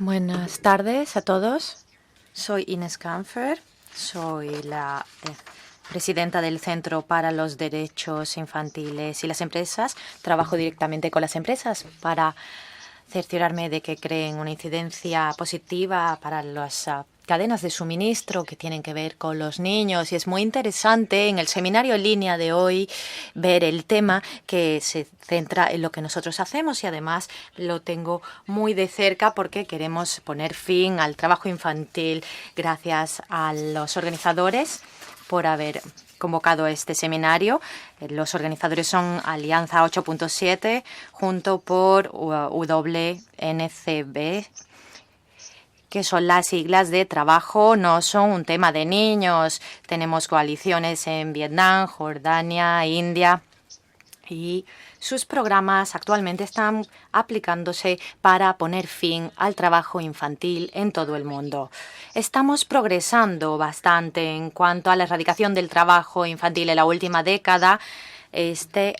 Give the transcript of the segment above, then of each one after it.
Buenas tardes a todos. Soy Ines Kampfer. Soy la presidenta del Centro para los Derechos Infantiles y las Empresas. Trabajo directamente con las empresas para cerciorarme de que creen una incidencia positiva para las cadenas de suministro que tienen que ver con los niños. Y es muy interesante en el seminario en línea de hoy ver el tema que se centra en lo que nosotros hacemos, y además lo tengo muy de cerca porque queremos poner fin al trabajo infantil. Gracias a los organizadores por haber convocado este seminario. Los organizadores son Alianza 8.7 junto por WNCB, que son las siglas de trabajo, no son un tema de niños. Tenemos coaliciones en Vietnam, Jordania, India, y sus programas actualmente están aplicándose para poner fin al trabajo infantil en todo el mundo. Estamos progresando bastante en cuanto a la erradicación del trabajo infantil. En la última década,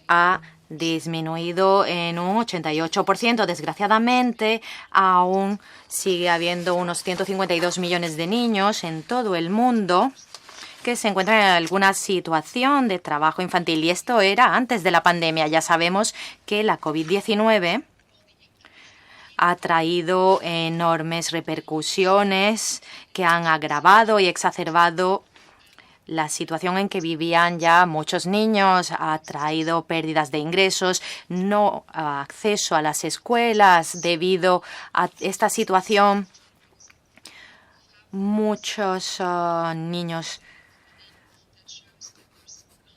ha disminuido en un 88%. Desgraciadamente, aún sigue habiendo unos 152 millones de niños en todo el mundo que se encuentran en alguna situación de trabajo infantil. Y esto era antes de la pandemia. Ya sabemos que la COVID-19 ha traído enormes repercusiones que han agravado y exacerbado la situación en que vivían ya muchos niños. Ha traído pérdidas de ingresos, no acceso a las escuelas debido a esta situación. Muchos niños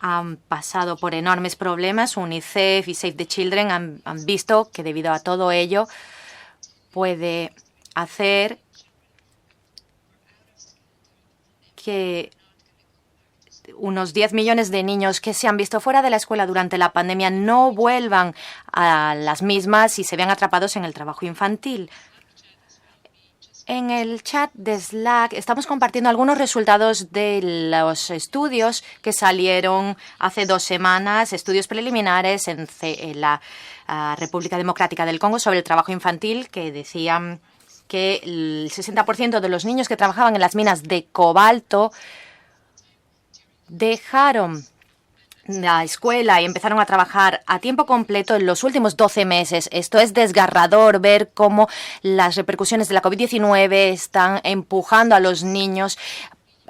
han pasado por enormes problemas. UNICEF y Save the Children han visto que debido a todo ello puede hacer que unos 10 millones de niños que se han visto fuera de la escuela durante la pandemia no vuelvan a las mismas y se vean atrapados en el trabajo infantil. En el chat de Slack estamos compartiendo algunos resultados de los estudios que salieron hace 2 semanas, estudios preliminares en la República Democrática del Congo sobre el trabajo infantil, que decían que el 60% de los niños que trabajaban en las minas de cobalto dejaron la escuela y empezaron a trabajar a tiempo completo en los últimos 12 meses. Esto es desgarrador, ver cómo las repercusiones de la COVID-19 están empujando a los niños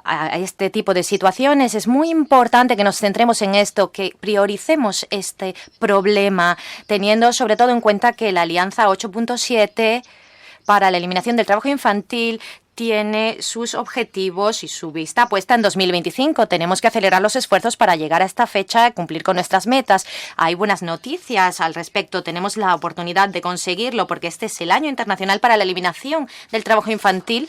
a este tipo de situaciones. Es muy importante que nos centremos en esto, que prioricemos este problema, teniendo sobre todo en cuenta que la Alianza 8.7 para la eliminación del trabajo infantil tiene sus objetivos y su vista puesta en 2025. Tenemos que acelerar los esfuerzos para llegar a esta fecha y cumplir con nuestras metas. Hay buenas noticias al respecto. Tenemos la oportunidad de conseguirlo porque este es el Año Internacional para la Eliminación del Trabajo Infantil.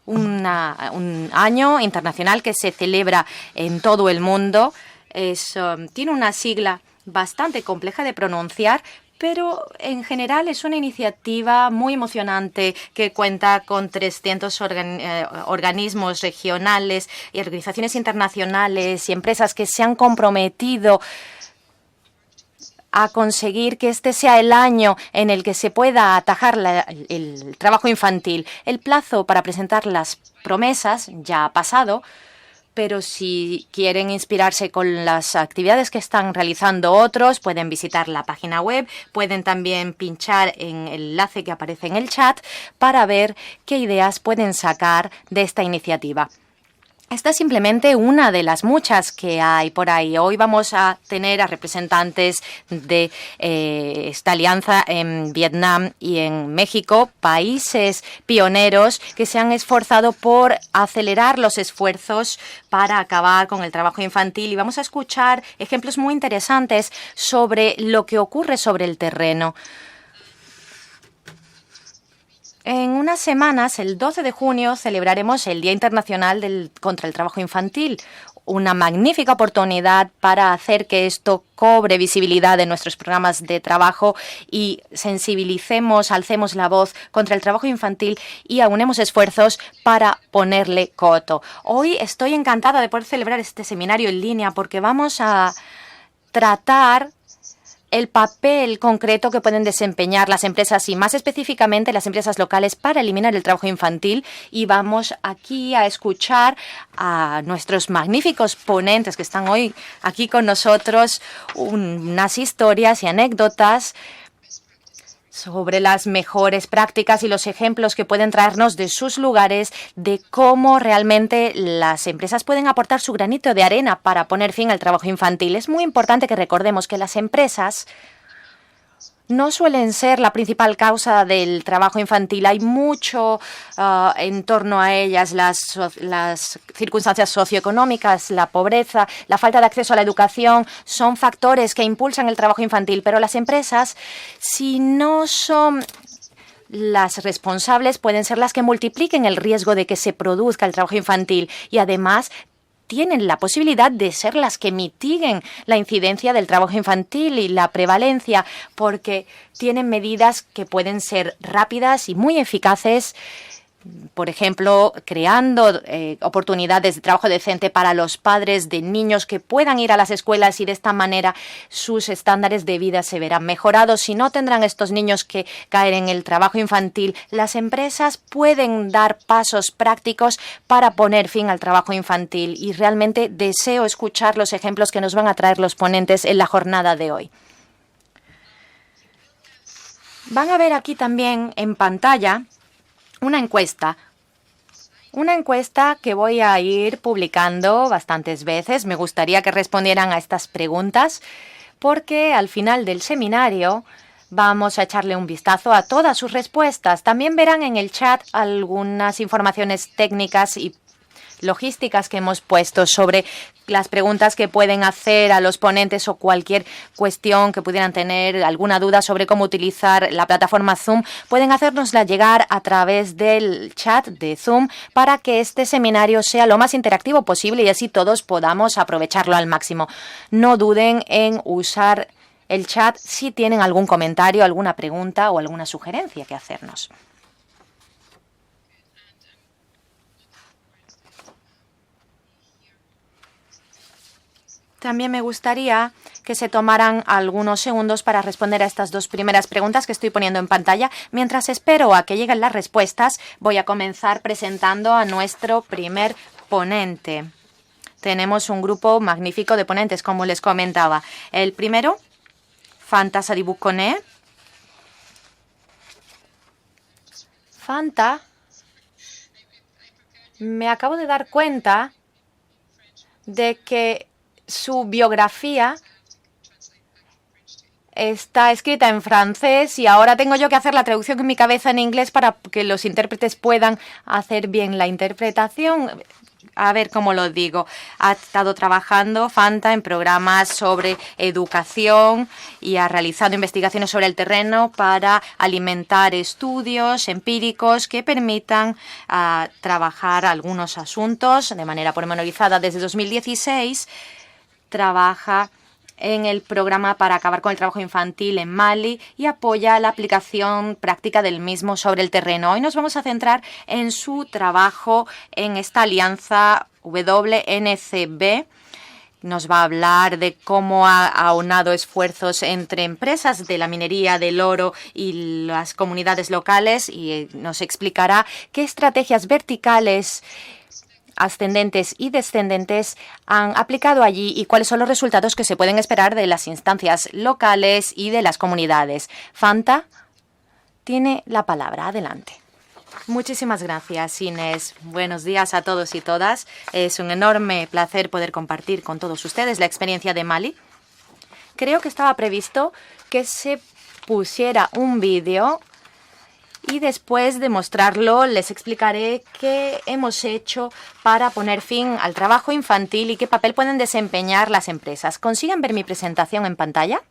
Un año internacional que se celebra en todo el mundo. Tiene una sigla bastante compleja de pronunciar, pero en general es una iniciativa muy emocionante que cuenta con 300 organismos regionales y organizaciones internacionales y empresas que se han comprometido a conseguir que este sea el año en el que se pueda atajar el trabajo infantil. El plazo para presentar las promesas ya ha pasado, pero si quieren inspirarse con las actividades que están realizando otros, pueden visitar la página web, pueden también pinchar en el enlace que aparece en el chat para ver qué ideas pueden sacar de esta iniciativa. Esta es simplemente una de las muchas que hay por ahí. Hoy vamos a tener a representantes de esta alianza en Vietnam y en México, países pioneros que se han esforzado por acelerar los esfuerzos para acabar con el trabajo infantil. Y vamos a escuchar ejemplos muy interesantes sobre lo que ocurre sobre el terreno. En unas semanas, el 12 de junio, celebraremos el Día Internacional contra el Trabajo Infantil. Una magnífica oportunidad para hacer que esto cobre visibilidad en nuestros programas de trabajo y sensibilicemos, alcemos la voz contra el trabajo infantil y aunemos esfuerzos para ponerle coto. Hoy estoy encantada de poder celebrar este seminario en línea porque vamos a tratar el papel concreto que pueden desempeñar las empresas y más específicamente las empresas locales para eliminar el trabajo infantil. Y vamos aquí a escuchar a nuestros magníficos ponentes que están hoy aquí con nosotros, unas historias y anécdotas sobre las mejores prácticas y los ejemplos que pueden traernos de sus lugares, de cómo realmente las empresas pueden aportar su granito de arena para poner fin al trabajo infantil. Es muy importante que recordemos que las empresas no suelen ser la principal causa del trabajo infantil. Hay mucho en torno a ellas, las circunstancias socioeconómicas, la pobreza, la falta de acceso a la educación, son factores que impulsan el trabajo infantil. Pero las empresas, si no son las responsables, pueden ser las que multipliquen el riesgo de que se produzca el trabajo infantil y además tienen la posibilidad de ser las que mitiguen la incidencia del trabajo infantil y la prevalencia, porque tienen medidas que pueden ser rápidas y muy eficaces, por ejemplo, creando oportunidades de trabajo decente para los padres de niños que puedan ir a las escuelas y de esta manera sus estándares de vida se verán mejorados. Si no tendrán estos niños que caer en el trabajo infantil, las empresas pueden dar pasos prácticos para poner fin al trabajo infantil y realmente deseo escuchar los ejemplos que nos van a traer los ponentes en la jornada de hoy. Van a ver aquí también en pantalla una encuesta que voy a ir publicando bastantes veces. Me gustaría que respondieran a estas preguntas porque al final del seminario vamos a echarle un vistazo a todas sus respuestas. También verán en el chat algunas informaciones técnicas y logísticas que hemos puesto sobre las preguntas que pueden hacer a los ponentes o cualquier cuestión que pudieran tener, alguna duda sobre cómo utilizar la plataforma Zoom, pueden hacérnosla llegar a través del chat de Zoom para que este seminario sea lo más interactivo posible y así todos podamos aprovecharlo al máximo. No duden en usar el chat si tienen algún comentario, alguna pregunta o alguna sugerencia que hacernos. También me gustaría que se tomaran algunos segundos para responder a estas dos primeras preguntas que estoy poniendo en pantalla. Mientras espero a que lleguen las respuestas, voy a comenzar presentando a nuestro primer ponente. Tenemos un grupo magnífico de ponentes, como les comentaba. El primero, Fanta Sadibou-Koné. Fanta, me acabo de dar cuenta de que su biografía está escrita en francés y ahora tengo yo que hacer la traducción en mi cabeza en inglés para que los intérpretes puedan hacer bien la interpretación. A ver cómo lo digo. Ha estado trabajando Fanta en programas sobre educación y ha realizado investigaciones sobre el terreno para alimentar estudios empíricos que permitan trabajar algunos asuntos de manera pormenorizada. Desde 2016 trabaja en el programa para acabar con el trabajo infantil en Mali y apoya la aplicación práctica del mismo sobre el terreno. Hoy nos vamos a centrar en su trabajo en esta alianza WNCB. Nos va a hablar de cómo ha aunado esfuerzos entre empresas de la minería del oro y las comunidades locales y nos explicará qué estrategias verticales, ascendentes y descendentes han aplicado allí y cuáles son los resultados que se pueden esperar de las instancias locales y de las comunidades. Fanta tiene la palabra. Adelante. Muchísimas gracias, Inés. Buenos días a todos y todas. Es un enorme placer poder compartir con todos ustedes la experiencia de Mali. Creo que estaba previsto que se pusiera un vídeo y después de mostrarlo les explicaré qué hemos hecho para poner fin al trabajo infantil y qué papel pueden desempeñar las empresas. ¿Consiguen ver mi presentación en pantalla?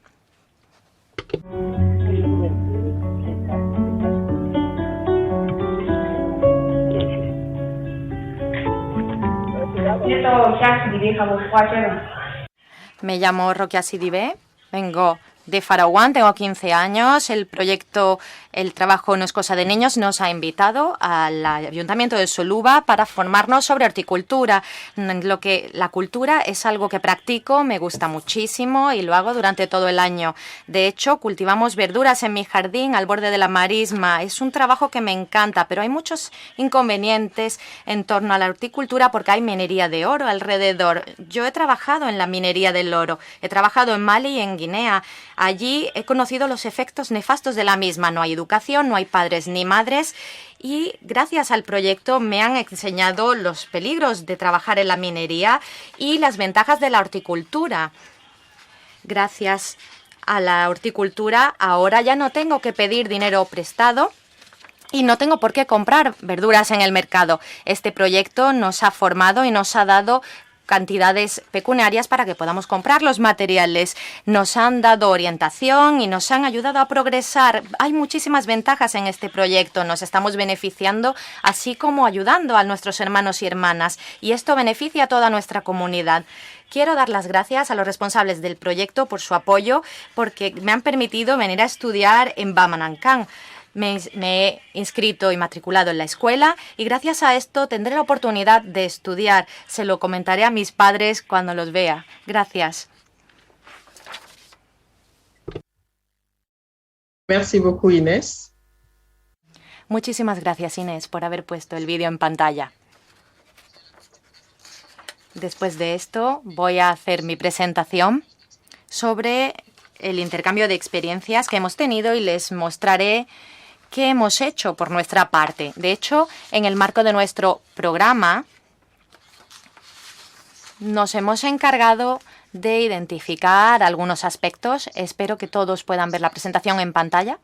Me llamo Rokia Sidibé, vengo de Farawán, tengo 15 años. El proyecto El trabajo no es cosa de niños nos ha invitado al Ayuntamiento de Soluba para formarnos sobre horticultura. La cultura es algo que practico, me gusta muchísimo y lo hago durante todo el año. De hecho, cultivamos verduras en mi jardín al borde de la marisma. Es un trabajo que me encanta, pero hay muchos inconvenientes en torno a la horticultura porque hay minería de oro alrededor. Yo he trabajado en la minería del oro, he trabajado en Mali y en Guinea. Allí he conocido los efectos nefastos de la misma. No hay educación, no hay padres ni madres y gracias al proyecto me han enseñado los peligros de trabajar en la minería y las ventajas de la horticultura. Gracias a la horticultura ahora ya no tengo que pedir dinero prestado y no tengo por qué comprar verduras en el mercado. Este proyecto nos ha formado y nos ha dado cantidades pecuniarias para que podamos comprar los materiales. Nos han dado orientación y nos han ayudado a progresar. Hay muchísimas ventajas en este proyecto. Nos estamos beneficiando, así como ayudando a nuestros hermanos y hermanas. Y esto beneficia a toda nuestra comunidad. Quiero dar las gracias a los responsables del proyecto por su apoyo, porque me han permitido venir a estudiar en Bamanancán. Me he inscrito y matriculado en la escuela y gracias a esto tendré la oportunidad de estudiar. Se lo comentaré a mis padres cuando los vea. Gracias. Merci beaucoup, Inés. Muchísimas gracias, Inés, por haber puesto el vídeo en pantalla. Después de esto, voy a hacer mi presentación sobre el intercambio de experiencias que hemos tenido y les mostraré qué hemos hecho por nuestra parte. De hecho, en el marco de nuestro programa, nos hemos encargado de identificar algunos aspectos. Espero que todos puedan ver la presentación en pantalla.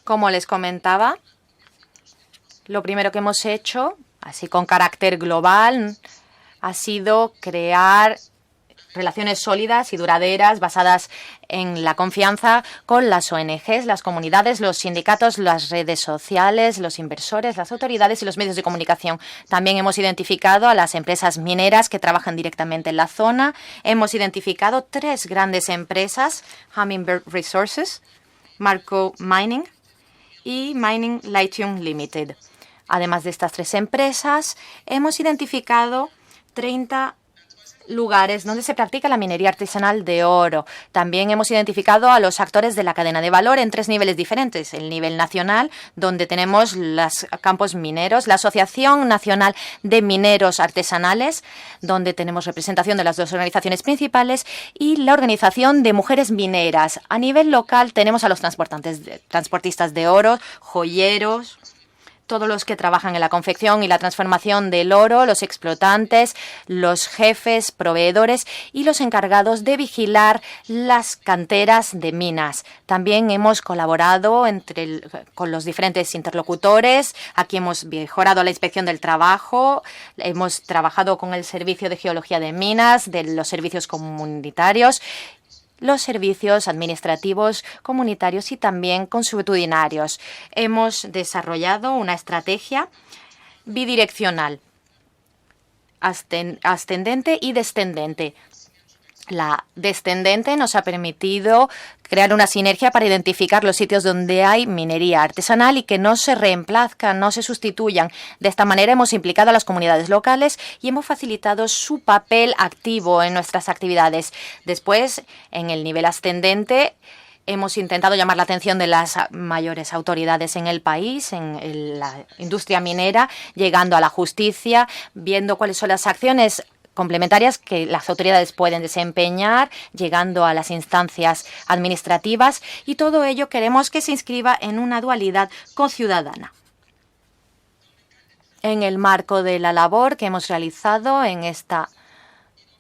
Como les comentaba, lo primero que hemos hecho, así con carácter global, ha sido crear relaciones sólidas y duraderas basadas en la confianza con las ONGs, las comunidades, los sindicatos, las redes sociales, los inversores, las autoridades y los medios de comunicación. También hemos identificado a las empresas mineras que trabajan directamente en la zona. Hemos identificado 3 grandes empresas, Hummingbird Resources, Marco Mining y Mining Lithium Limited. Además de estas 3 empresas, hemos identificado 30 lugares donde se practica la minería artesanal de oro. También hemos identificado a los actores de la cadena de valor en 3 niveles diferentes. El nivel nacional, donde tenemos los campos mineros, la Asociación Nacional de Mineros Artesanales, donde tenemos representación de las 2 organizaciones principales, y la Organización de Mujeres Mineras. A nivel local tenemos a los transportistas de oro, joyeros, todos los que trabajan en la confección y la transformación del oro, los explotantes, los jefes, proveedores y los encargados de vigilar las canteras de minas. También hemos colaborado con los diferentes interlocutores. Aquí hemos mejorado la inspección del trabajo, hemos trabajado con el Servicio de Geología de Minas, de los servicios comunitarios, los servicios administrativos comunitarios y también consuetudinarios. Hemos desarrollado una estrategia bidireccional, ascendente y descendente. La descendente nos ha permitido crear una sinergia para identificar los sitios donde hay minería artesanal y que no se reemplazcan, no se sustituyan. De esta manera hemos implicado a las comunidades locales y hemos facilitado su papel activo en nuestras actividades. Después, en el nivel ascendente, hemos intentado llamar la atención de las mayores autoridades en el país, en la industria minera, llegando a la justicia, viendo cuáles son las acciones complementarias que las autoridades pueden desempeñar, llegando a las instancias administrativas, y todo ello queremos que se inscriba en una dualidad co-ciudadana. En el marco de la labor que hemos realizado en esta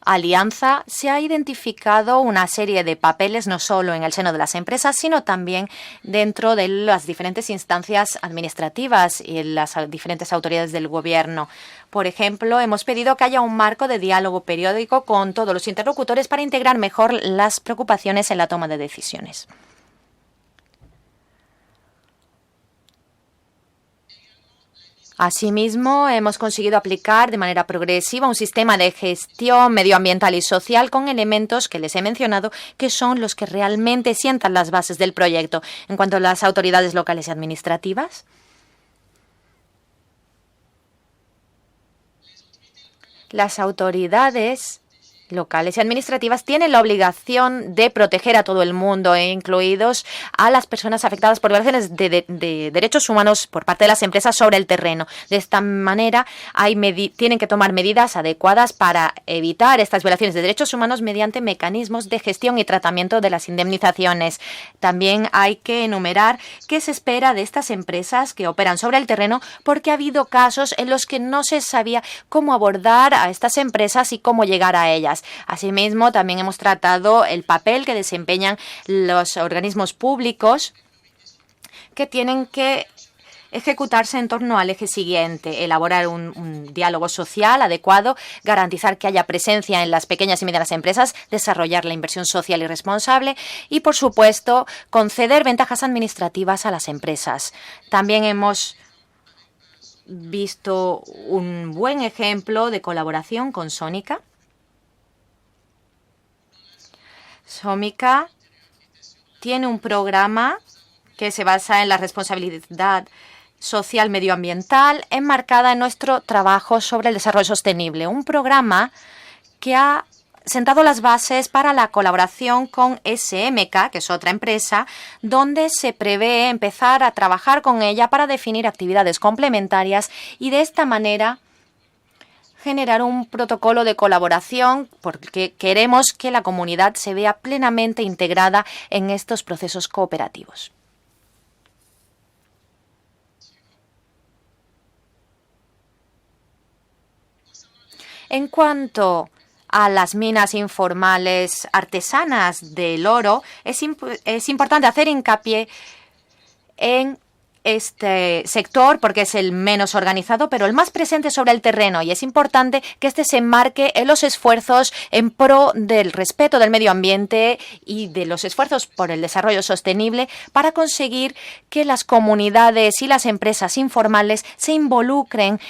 alianza, se ha identificado una serie de papeles no solo en el seno de las empresas, sino también dentro de las diferentes instancias administrativas y en las diferentes autoridades del gobierno. Por ejemplo, hemos pedido que haya un marco de diálogo periódico con todos los interlocutores para integrar mejor las preocupaciones en la toma de decisiones. Asimismo, hemos conseguido aplicar de manera progresiva un sistema de gestión medioambiental y social con elementos que les he mencionado, que son los que realmente sientan las bases del proyecto. En cuanto a las autoridades locales y administrativas, las autoridades locales y administrativas tienen la obligación de proteger a todo el mundo, incluidos a las personas afectadas por violaciones de derechos humanos por parte de las empresas sobre el terreno. De esta manera, tienen que tomar medidas adecuadas para evitar estas violaciones de derechos humanos mediante mecanismos de gestión y tratamiento de las indemnizaciones. También hay que enumerar qué se espera de estas empresas que operan sobre el terreno, porque ha habido casos en los que no se sabía cómo abordar a estas empresas y cómo llegar a ellas. Asimismo, también hemos tratado el papel que desempeñan los organismos públicos que tienen que ejecutarse en torno al eje siguiente: elaborar un diálogo social adecuado, garantizar que haya presencia en las pequeñas y medianas empresas, desarrollar la inversión social y responsable y, por supuesto, conceder ventajas administrativas a las empresas. También hemos visto un buen ejemplo de colaboración con Sónica. Sónica tiene un programa que se basa en la responsabilidad social medioambiental enmarcada en nuestro trabajo sobre el desarrollo sostenible. Un programa que ha sentado las bases para la colaboración con SMK, que es otra empresa, donde se prevé empezar a trabajar con ella para definir actividades complementarias y de esta manera generar un protocolo de colaboración, porque queremos que la comunidad se vea plenamente integrada en estos procesos cooperativos. En cuanto a las minas informales artesanas del oro, es importante hacer hincapié en este sector porque es el menos organizado, pero el más presente sobre el terreno, y es importante que este se enmarque en los esfuerzos en pro del respeto del medio ambiente y de los esfuerzos por el desarrollo sostenible para conseguir que las comunidades y las empresas informales se involucren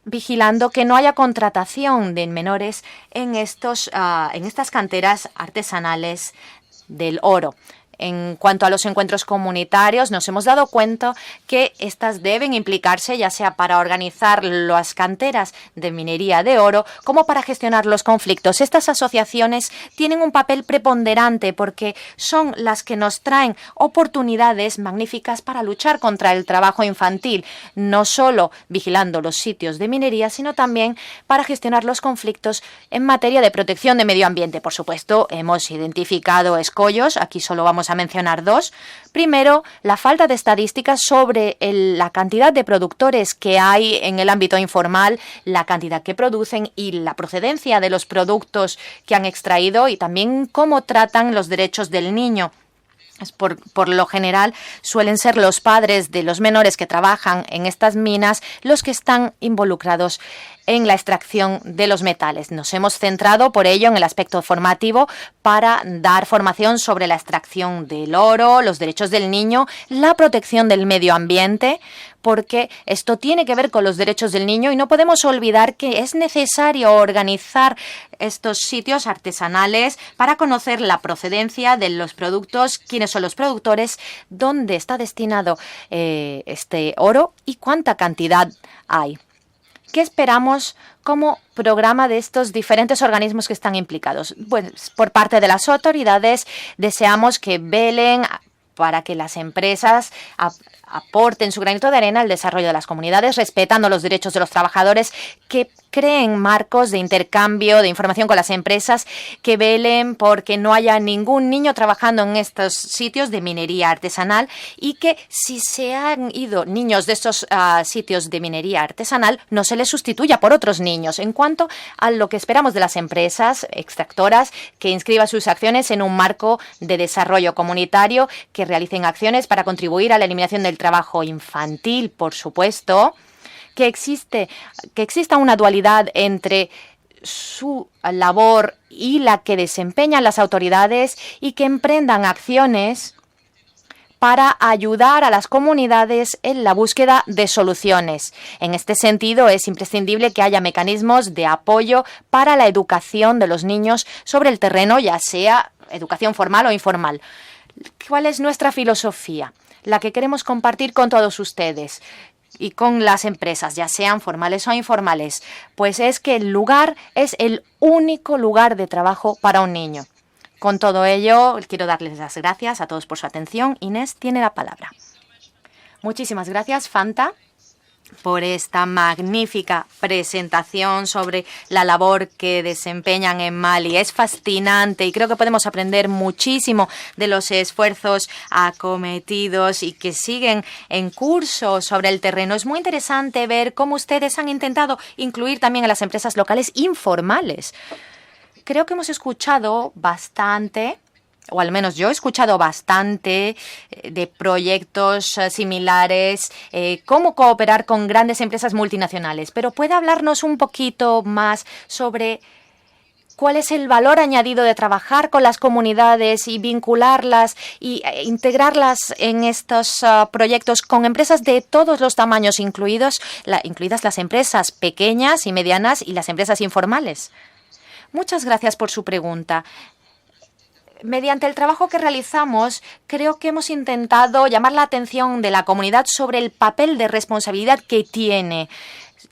vigilando que no haya contratación de menores en estas canteras artesanales del oro. En cuanto a los encuentros comunitarios, nos hemos dado cuenta que estas deben implicarse ya sea para organizar las canteras de minería de oro como para gestionar los conflictos. Estas asociaciones tienen un papel preponderante porque son las que nos traen oportunidades magníficas para luchar contra el trabajo infantil, no solo vigilando los sitios de minería, sino también para gestionar los conflictos en materia de protección de medio ambiente. Por supuesto, hemos identificado escollos, aquí solo vamos a mencionar dos. Primero, la falta de estadísticas sobre la cantidad de productores que hay en el ámbito informal, la cantidad que producen y la procedencia de los productos que han extraído y también cómo tratan los derechos del niño. Por lo general, suelen ser los padres de los menores que trabajan en estas minas los que están involucrados en la extracción de los metales. Nos hemos centrado, por ello, en el aspecto formativo para dar formación sobre la extracción del oro, los derechos del niño, la protección del medio ambiente, porque esto tiene que ver con los derechos del niño y no podemos olvidar que es necesario organizar estos sitios artesanales para conocer la procedencia de los productos, quiénes son los productores, dónde está destinado este oro y cuánta cantidad hay. ¿Qué esperamos como programa de estos diferentes organismos que están implicados? Pues por parte de las autoridades deseamos que velen para que las empresas aporten su granito de arena al desarrollo de las comunidades, respetando los derechos de los trabajadores, que creen marcos de intercambio de información con las empresas, que velen porque no haya ningún niño trabajando en estos sitios de minería artesanal y que si se han ido niños de estos sitios de minería artesanal no se les sustituya por otros niños. En cuanto a lo que esperamos de las empresas extractoras, que inscriban sus acciones en un marco de desarrollo comunitario, que realicen acciones para contribuir a la eliminación del trabajo infantil, por supuesto, que exista una dualidad entre su labor y la que desempeñan las autoridades y que emprendan acciones para ayudar a las comunidades en la búsqueda de soluciones. En este sentido, es imprescindible que haya mecanismos de apoyo para la educación de los niños sobre el terreno, ya sea educación formal o informal. ¿Cuál es nuestra filosofía? La que queremos compartir con todos ustedes y con las empresas, ya sean formales o informales, pues es que el lugar es el único lugar de trabajo para un niño. Con todo ello, quiero darles las gracias a todos por su atención. Inés tiene la palabra. Muchísimas gracias, Fanta, por esta magnífica presentación sobre la labor que desempeñan en Mali. Es fascinante y creo que podemos aprender muchísimo de los esfuerzos acometidos y que siguen en curso sobre el terreno. Es muy interesante ver cómo ustedes han intentado incluir también a las empresas locales informales. Creo que hemos escuchado bastante, o al menos yo he escuchado bastante de proyectos similares, cómo cooperar con grandes empresas multinacionales. Pero ¿puede hablarnos un poquito más sobre cuál es el valor añadido de trabajar con las comunidades y vincularlas e integrarlas en estos proyectos con empresas de todos los tamaños, incluidas las empresas pequeñas y medianas y las empresas informales? Muchas gracias por su pregunta. Mediante el trabajo que realizamos, creo que hemos intentado llamar la atención de la comunidad sobre el papel de responsabilidad que tiene.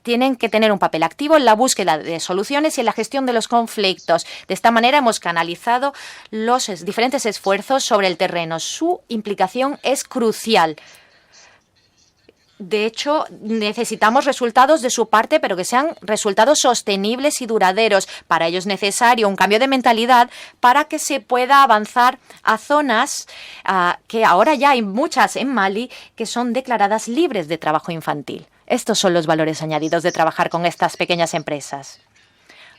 Tienen que tener un papel activo en la búsqueda de soluciones y en la gestión de los conflictos. De esta manera hemos canalizado los diferentes esfuerzos sobre el terreno. Su implicación es crucial. De hecho, necesitamos resultados de su parte, pero que sean resultados sostenibles y duraderos. Para ello es necesario un cambio de mentalidad para que se pueda avanzar a zonas que ahora ya hay muchas en Mali que son declaradas libres de trabajo infantil. Estos son los valores añadidos de trabajar con estas pequeñas empresas.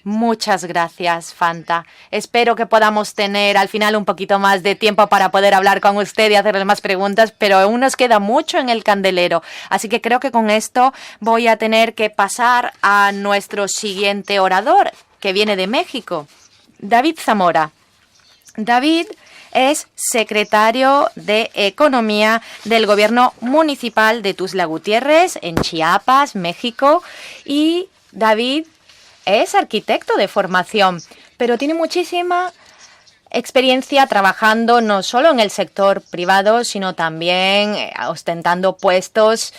Muchas gracias, Fanta. Espero que podamos tener al final un poquito más de tiempo para poder hablar con usted y hacerle más preguntas, pero aún nos queda mucho en el candelero. Así que creo que con esto voy a tener que pasar a nuestro siguiente orador, que viene de México, David Zamora. David es secretario de Economía del Gobierno Municipal de Tuxtla Gutiérrez, en Chiapas, México. Y David es arquitecto de formación, pero tiene muchísima experiencia trabajando no solo en el sector privado, sino también ostentando puestos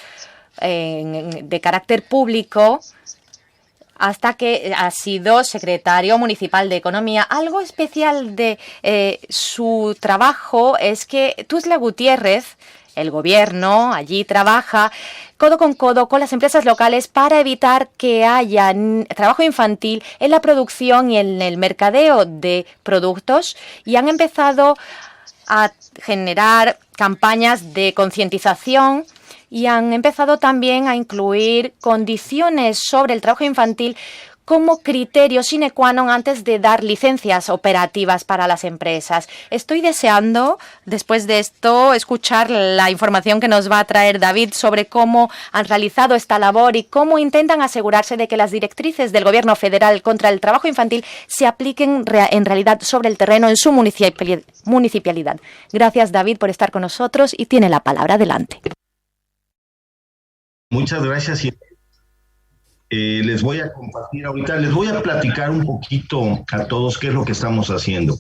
de carácter público, hasta que ha sido secretario municipal de Economía. Algo especial de su trabajo es que Tuxtla Gutiérrez, el gobierno, allí trabaja codo con las empresas locales para evitar que haya trabajo infantil en la producción y en el mercadeo de productos, y han empezado a generar campañas de concientización y han empezado también a incluir condiciones sobre el trabajo infantil como criterio sine qua non antes de dar licencias operativas para las empresas. Estoy deseando, después de esto, escuchar la información que nos va a traer David sobre cómo han realizado esta labor y cómo intentan asegurarse de que las directrices del Gobierno federal contra el trabajo infantil se apliquen en realidad sobre el terreno en su municipalidad. Gracias, David, por estar con nosotros y tiene la palabra. Adelante. Muchas gracias. Les voy a compartir ahorita, les voy a platicar un poquito a todos qué es lo que estamos haciendo.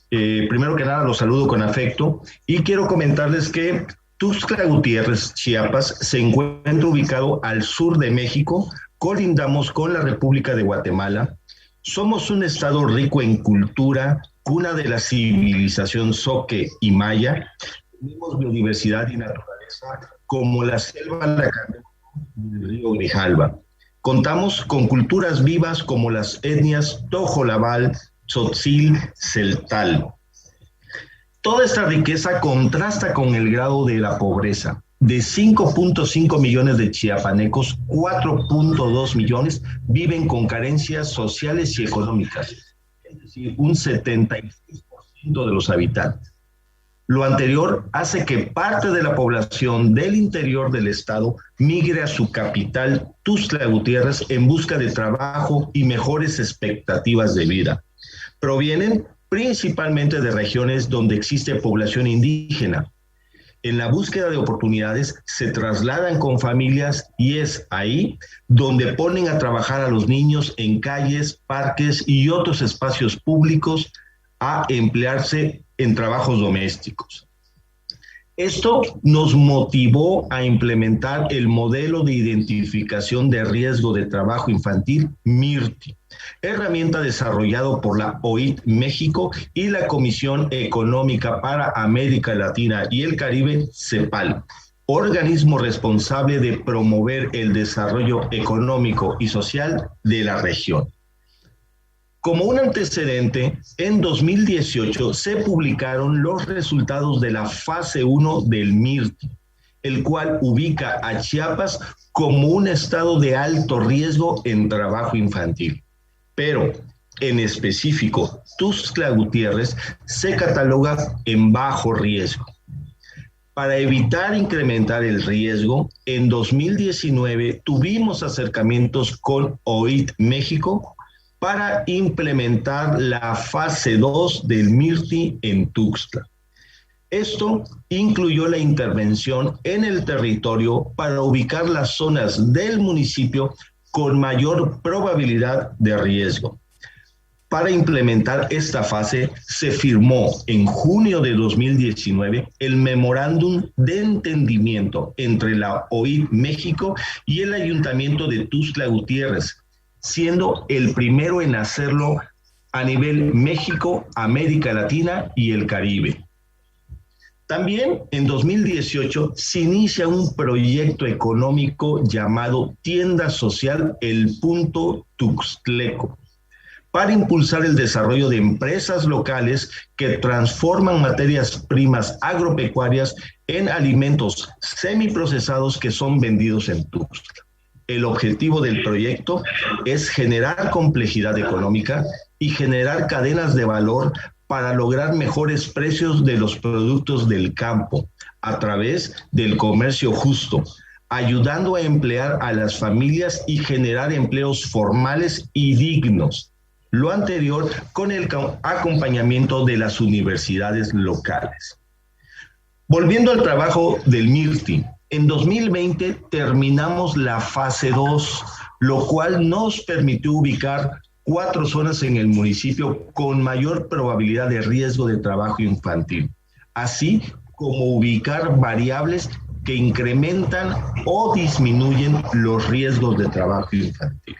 Primero que nada, los saludo con afecto y quiero comentarles que Tuxtla Gutiérrez, Chiapas, se encuentra ubicado al sur de México, colindamos con la República de Guatemala. Somos un estado rico en cultura, cuna de la civilización zoque y maya. Tenemos biodiversidad y naturaleza como la selva lacandona del río Grijalva. Contamos con culturas vivas como las etnias Tojolabal, Tzotzil, Celtal. Toda esta riqueza contrasta con el grado de la pobreza. De 5.5 millones de chiapanecos, 4.2 millones viven con carencias sociales y económicas, es decir, un 76% de los habitantes. Lo anterior hace que parte de la población del interior del estado migre a su capital, Tuxtla Gutiérrez, en busca de trabajo y mejores expectativas de vida. Provienen principalmente de regiones donde existe población indígena. En la búsqueda de oportunidades se trasladan con familias y es ahí donde ponen a trabajar a los niños en calles, parques y otros espacios públicos a emplearse en trabajos domésticos. Esto nos motivó a implementar el modelo de identificación de riesgo de trabajo infantil MIRTI, herramienta desarrollado por la OIT México y la Comisión Económica para América Latina y el Caribe, CEPAL, organismo responsable de promover el desarrollo económico y social de la región. Como un antecedente, en 2018 se publicaron los resultados de la fase 1 del MIRTI, el cual ubica a Chiapas como un estado de alto riesgo en trabajo infantil. Pero, en específico, Tuxtla Gutiérrez se cataloga en bajo riesgo. Para evitar incrementar el riesgo, en 2019 tuvimos acercamientos con OIT México para implementar la fase 2 del MIRTI en Tuxtla. Esto incluyó la intervención en el territorio para ubicar las zonas del municipio con mayor probabilidad de riesgo. Para implementar esta fase, se firmó en junio de 2019 el memorándum de entendimiento entre la OIT México y el Ayuntamiento de Tuxtla Gutiérrez, siendo el primero en hacerlo a nivel México, América Latina y el Caribe. También en 2018 se inicia un proyecto económico llamado Tienda Social El Punto Tuxtleco, para impulsar el desarrollo de empresas locales que transforman materias primas agropecuarias en alimentos semiprocesados que son vendidos en Tuxtla. El objetivo del proyecto es generar complejidad económica y generar cadenas de valor para lograr mejores precios de los productos del campo a través del comercio justo, ayudando a emplear a las familias y generar empleos formales y dignos. Lo anterior con el acompañamiento de las universidades locales. Volviendo al trabajo del MIRTI, en 2020 terminamos la fase 2, lo cual nos permitió ubicar 4 zonas en el municipio con mayor probabilidad de riesgo de trabajo infantil, así como ubicar variables que incrementan o disminuyen los riesgos de trabajo infantil.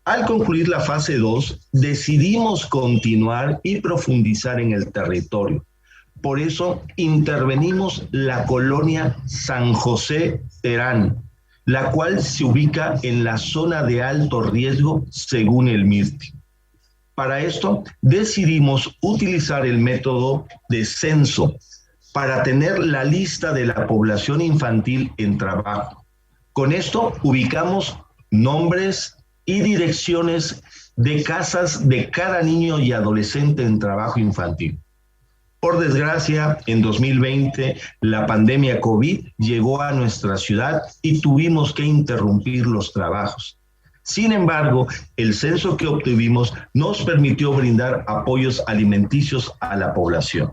Al concluir la fase 2, decidimos continuar y profundizar en el territorio. Por eso intervenimos la colonia San José Terán, la cual se ubica en la zona de alto riesgo según el MIRTI. Para esto decidimos utilizar el método de censo para tener la lista de la población infantil en trabajo. Con esto ubicamos nombres y direcciones de casas de cada niño y adolescente en trabajo infantil. Por desgracia, en 2020, la pandemia COVID llegó a nuestra ciudad y tuvimos que interrumpir los trabajos. Sin embargo, el censo que obtuvimos nos permitió brindar apoyos alimenticios a la población.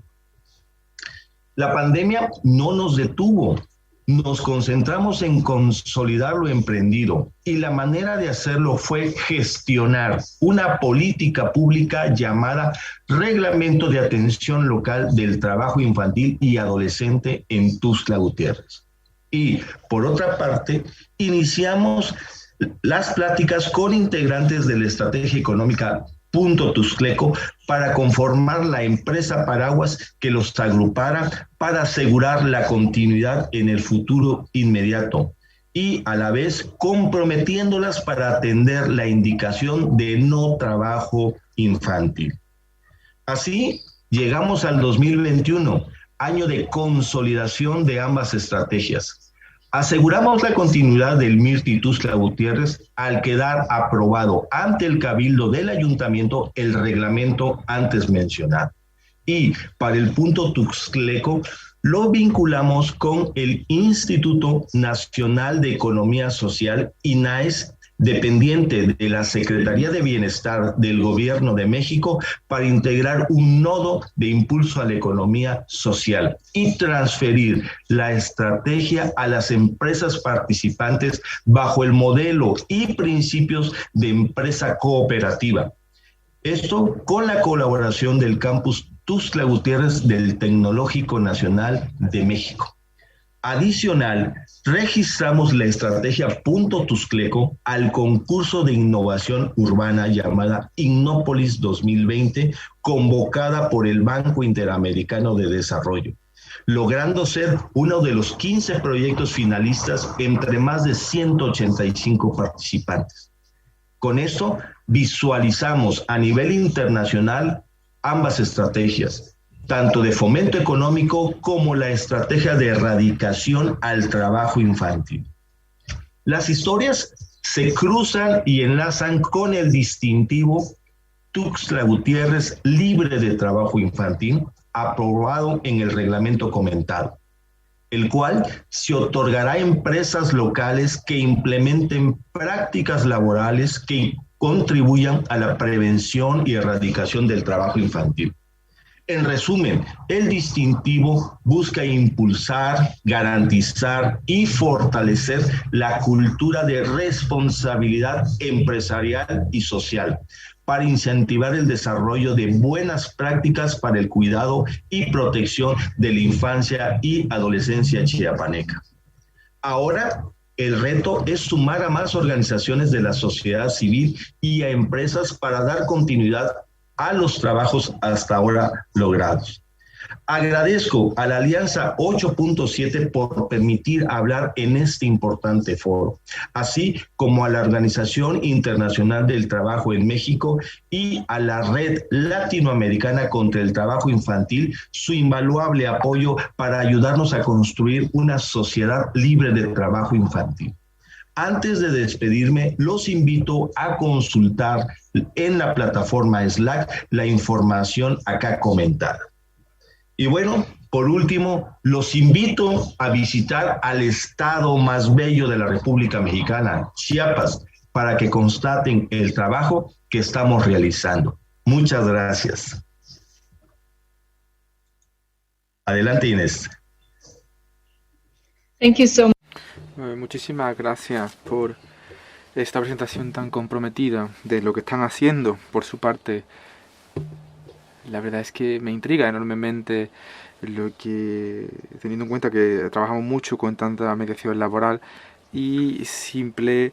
La pandemia no nos detuvo. Nos concentramos en consolidar lo emprendido y la manera de hacerlo fue gestionar una política pública llamada Reglamento de Atención Local del Trabajo Infantil y Adolescente en Tuxtla Gutiérrez. Y, por otra parte, iniciamos las pláticas con integrantes de la Estrategia Económica Punto Tuxtleco para conformar la empresa paraguas que los agrupara para asegurar la continuidad en el futuro inmediato y a la vez comprometiéndolas para atender la indicación de no trabajo infantil. Así llegamos al 2021, año de consolidación de ambas estrategias. Aseguramos la continuidad del MIRTI Tuxtla Gutiérrez al quedar aprobado ante el Cabildo del Ayuntamiento el reglamento antes mencionado. Y para el Punto Tuxtleco lo vinculamos con el Instituto Nacional de Economía Social, INAES, dependiente de la Secretaría de Bienestar del Gobierno de México, para integrar un nodo de impulso a la economía social y transferir la estrategia a las empresas participantes bajo el modelo y principios de empresa cooperativa. Esto con la colaboración del campus Tuxtla Gutiérrez del Tecnológico Nacional de México. Adicional, registramos la estrategia Punto Tuxtleco al concurso de innovación urbana llamada Innópolis 2020, convocada por el Banco Interamericano de Desarrollo, logrando ser uno de los 15 proyectos finalistas entre más de 185 participantes. Con esto, visualizamos a nivel internacional ambas estrategias, tanto de fomento económico como la estrategia de erradicación al trabajo infantil. Las historias se cruzan y enlazan con el distintivo Tuxtla Gutiérrez libre de trabajo infantil, aprobado en el reglamento comentado, el cual se otorgará a empresas locales que implementen prácticas laborales que contribuyan a la prevención y erradicación del trabajo infantil. En resumen, el distintivo busca impulsar, garantizar y fortalecer la cultura de responsabilidad empresarial y social para incentivar el desarrollo de buenas prácticas para el cuidado y protección de la infancia y adolescencia chiapaneca. Ahora, el reto es sumar a más organizaciones de la sociedad civil y a empresas para dar continuidad a los trabajos hasta ahora logrados. Agradezco a la Alianza 8.7 por permitir hablar en este importante foro, así como a la Organización Internacional del Trabajo en México y a la Red Latinoamericana contra el Trabajo Infantil su invaluable apoyo para ayudarnos a construir una sociedad libre de trabajo infantil. Antes de despedirme, los invito a consultar en la plataforma Slack la información acá comentada. Y bueno, por último, los invito a visitar al estado más bello de la República Mexicana, Chiapas, para que constaten el trabajo que estamos realizando. Muchas gracias. Adelante, Inés. Thank you so much. Muchísimas gracias por esta presentación tan comprometida de lo que están haciendo por su parte. La verdad es que me intriga enormemente lo que, teniendo en cuenta que trabajamos mucho con tanta mediación laboral y siempre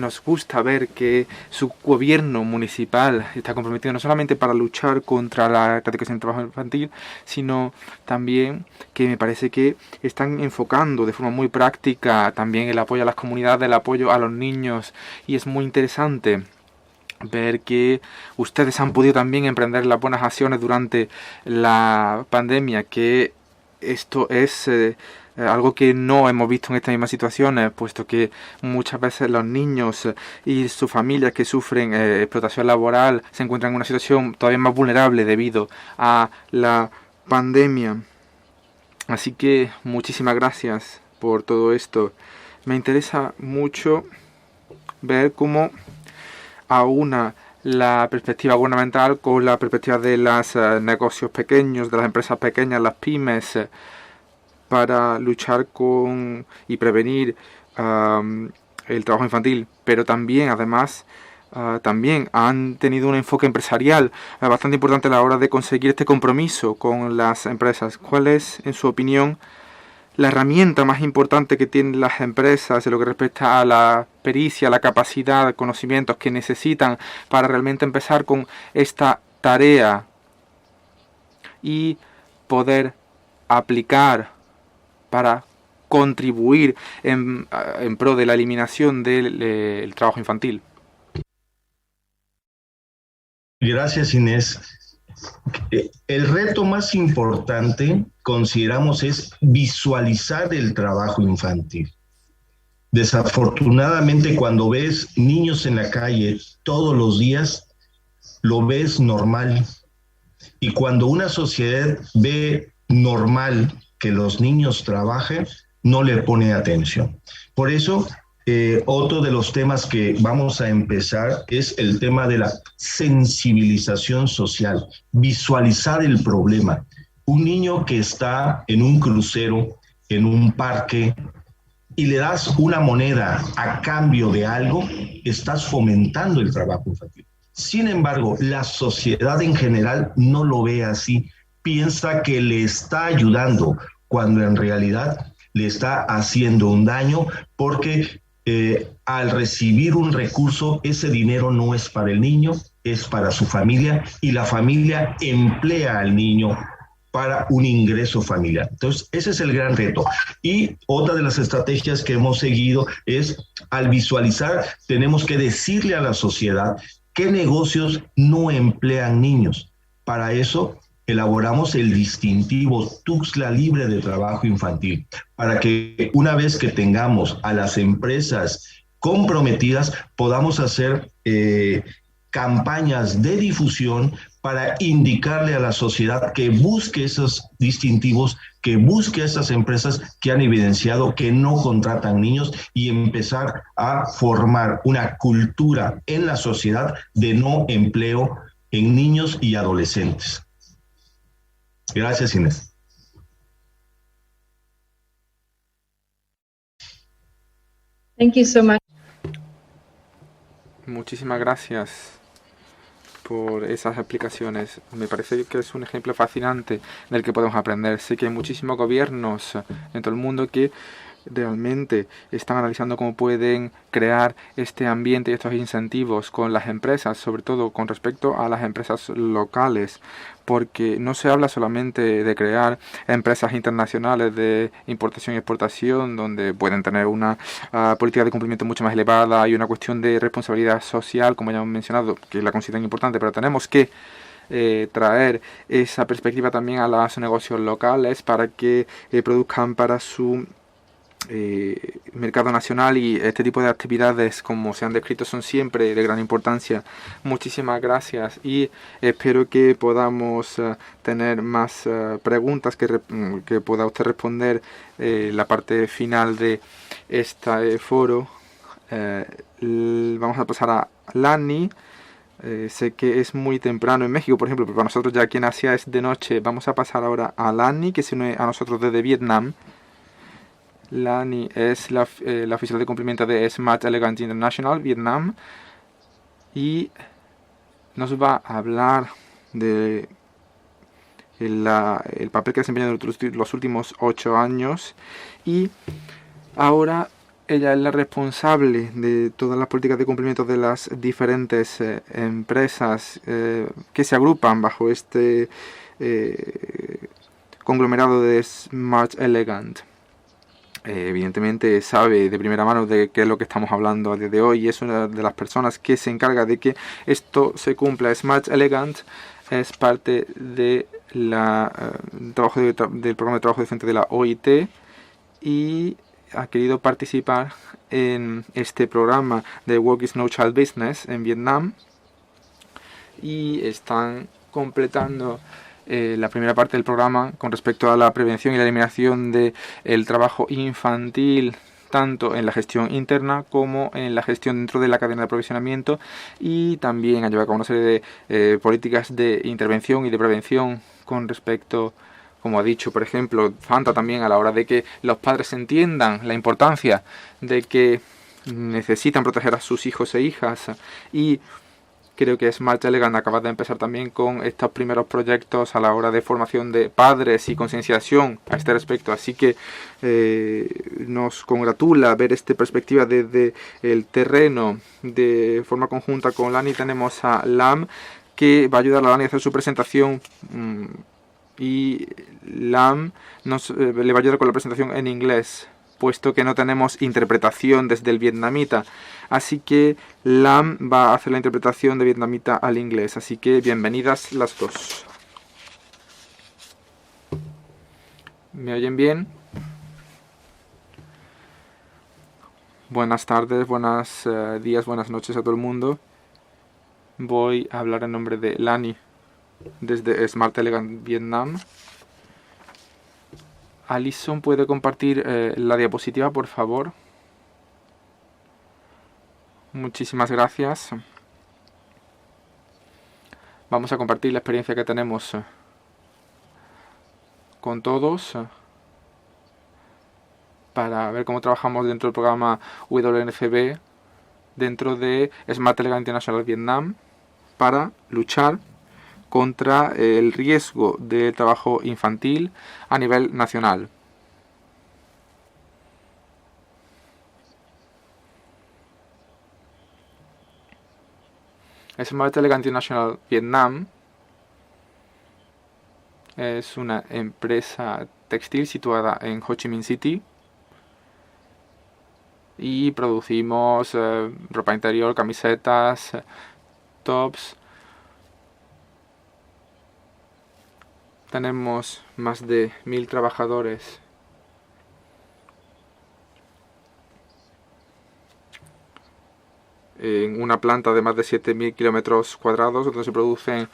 nos gusta ver que su gobierno municipal está comprometido no solamente para luchar contra la erradicación del trabajo infantil, sino también que me parece que están enfocando de forma muy práctica también el apoyo a las comunidades, el apoyo a los niños, y es muy interesante ver que ustedes han podido también emprender las buenas acciones durante la pandemia, que esto es algo que no hemos visto en estas mismas situaciones, puesto que muchas veces los niños y sus familias que sufren explotación laboral se encuentran en una situación todavía más vulnerable debido a la pandemia. Así que muchísimas gracias por todo esto. Me interesa mucho ver cómo aúna la perspectiva gubernamental con la perspectiva de los negocios pequeños, de las empresas pequeñas, las pymes, para luchar con y prevenir el trabajo infantil, pero también, además, también han tenido un enfoque empresarial bastante importante a la hora de conseguir este compromiso con las empresas. ¿Cuál es, en su opinión, la herramienta más importante que tienen las empresas en lo que respecta a la pericia, la capacidad, conocimientos que necesitan para realmente empezar con esta tarea y poder aplicar para contribuir en pro de la eliminación del trabajo infantil? Gracias, Inés. El reto más importante, consideramos, es visualizar el trabajo infantil. Desafortunadamente, cuando ves niños en la calle todos los días, lo ves normal. Y cuando una sociedad ve normal que los niños trabajen, no le pone atención. Por eso, Otro de los temas que vamos a empezar es el tema de la sensibilización social, visualizar el problema. Un niño que está en un crucero, en un parque, y le das una moneda a cambio de algo, estás fomentando el trabajo infantil. Sin embargo, la sociedad en general no lo ve así, piensa que le está ayudando, cuando en realidad le está haciendo un daño, porque al recibir un recurso, ese dinero no es para el niño, es para su familia, y la familia emplea al niño para un ingreso familiar. Entonces, ese es el gran reto. Y otra de las estrategias que hemos seguido es, al visualizar, tenemos que decirle a la sociedad qué negocios no emplean niños. Para eso, elaboramos el distintivo Tuxtla Libre de Trabajo Infantil, para que una vez que tengamos a las empresas comprometidas, podamos hacer campañas de difusión para indicarle a la sociedad que busque esos distintivos, que busque a esas empresas que han evidenciado que no contratan niños, y empezar a formar una cultura en la sociedad de no empleo en niños y adolescentes. Gracias, Inés. Thank you so much. Muchísimas gracias por esas explicaciones. Me parece que es un ejemplo fascinante del que podemos aprender. Sé que hay muchísimos gobiernos en todo el mundo que realmente están analizando cómo pueden crear este ambiente y estos incentivos con las empresas, sobre todo con respecto a las empresas locales, porque no se habla solamente de crear empresas internacionales de importación y exportación, donde pueden tener una política de cumplimiento mucho más elevada y una cuestión de responsabilidad social, como ya hemos mencionado, que la consideran importante, pero tenemos que traer esa perspectiva también a los negocios locales para que produzcan para su mercado nacional, y este tipo de actividades, como se han descrito, son siempre de gran importancia. Muchísimas gracias, y espero que podamos tener más preguntas que pueda usted responder la parte final de este foro. Vamos a pasar a Lani. Sé que es muy temprano en México, por ejemplo, pero para nosotros ya aquí en Asia es de noche. Vamos a pasar ahora a Lani, que se une a nosotros desde Vietnam. Lani es la oficial de cumplimiento de Smart Elegant International Vietnam, y nos va a hablar de el papel que ha desempeñado durante los últimos 8 años, y ahora ella es la responsable de todas las políticas de cumplimiento de las diferentes empresas que se agrupan bajo este conglomerado de Smart Elegant. Evidentemente sabe de primera mano de qué es lo que estamos hablando a día de hoy, y es una de las personas que se encarga de que esto se cumpla. Smart Elegant es parte de del programa de trabajo decente de la OIT, y ha querido participar en este programa de Work is No Child Business en Vietnam, y están completando la primera parte del programa con respecto a la prevención y la eliminación del trabajo infantil, tanto en la gestión interna como en la gestión dentro de la cadena de aprovisionamiento, y también ha llevado a cabo una serie de políticas de intervención y de prevención con respecto, como ha dicho, por ejemplo, Fanta, también a la hora de que los padres entiendan la importancia de que necesitan proteger a sus hijos e hijas. Y creo que Smart Elegant acaba de empezar también con estos primeros proyectos a la hora de formación de padres y concienciación a este respecto. Así que nos congratula ver esta perspectiva desde el terreno de forma conjunta con Lani. Tenemos a Lam, que va a ayudar a Lani a hacer su presentación, y Lam le va a ayudar con la presentación en inglés, puesto que no tenemos interpretación desde el vietnamita. Así que Lam va a hacer la interpretación de vietnamita al inglés. Así que bienvenidas las dos. ¿Me oyen bien? Buenas tardes, buenos días, buenas noches a todo el mundo. Voy a hablar en nombre de Lani desde Smart Elegant Vietnam. Alison, ¿puede compartir la diapositiva, por favor? Muchísimas gracias. Vamos a compartir la experiencia que tenemos con todos para ver cómo trabajamos dentro del programa WNCB, dentro de Smart Legal International Vietnam, para luchar contra el riesgo de trabajo infantil a nivel nacional. Smart Legal International Vietnam es una empresa textil situada en Ho Chi Minh City y producimos ropa interior, camisetas, tops. Tenemos más de 1000 trabajadores en una planta de más de 7000 kilómetros cuadrados donde se producen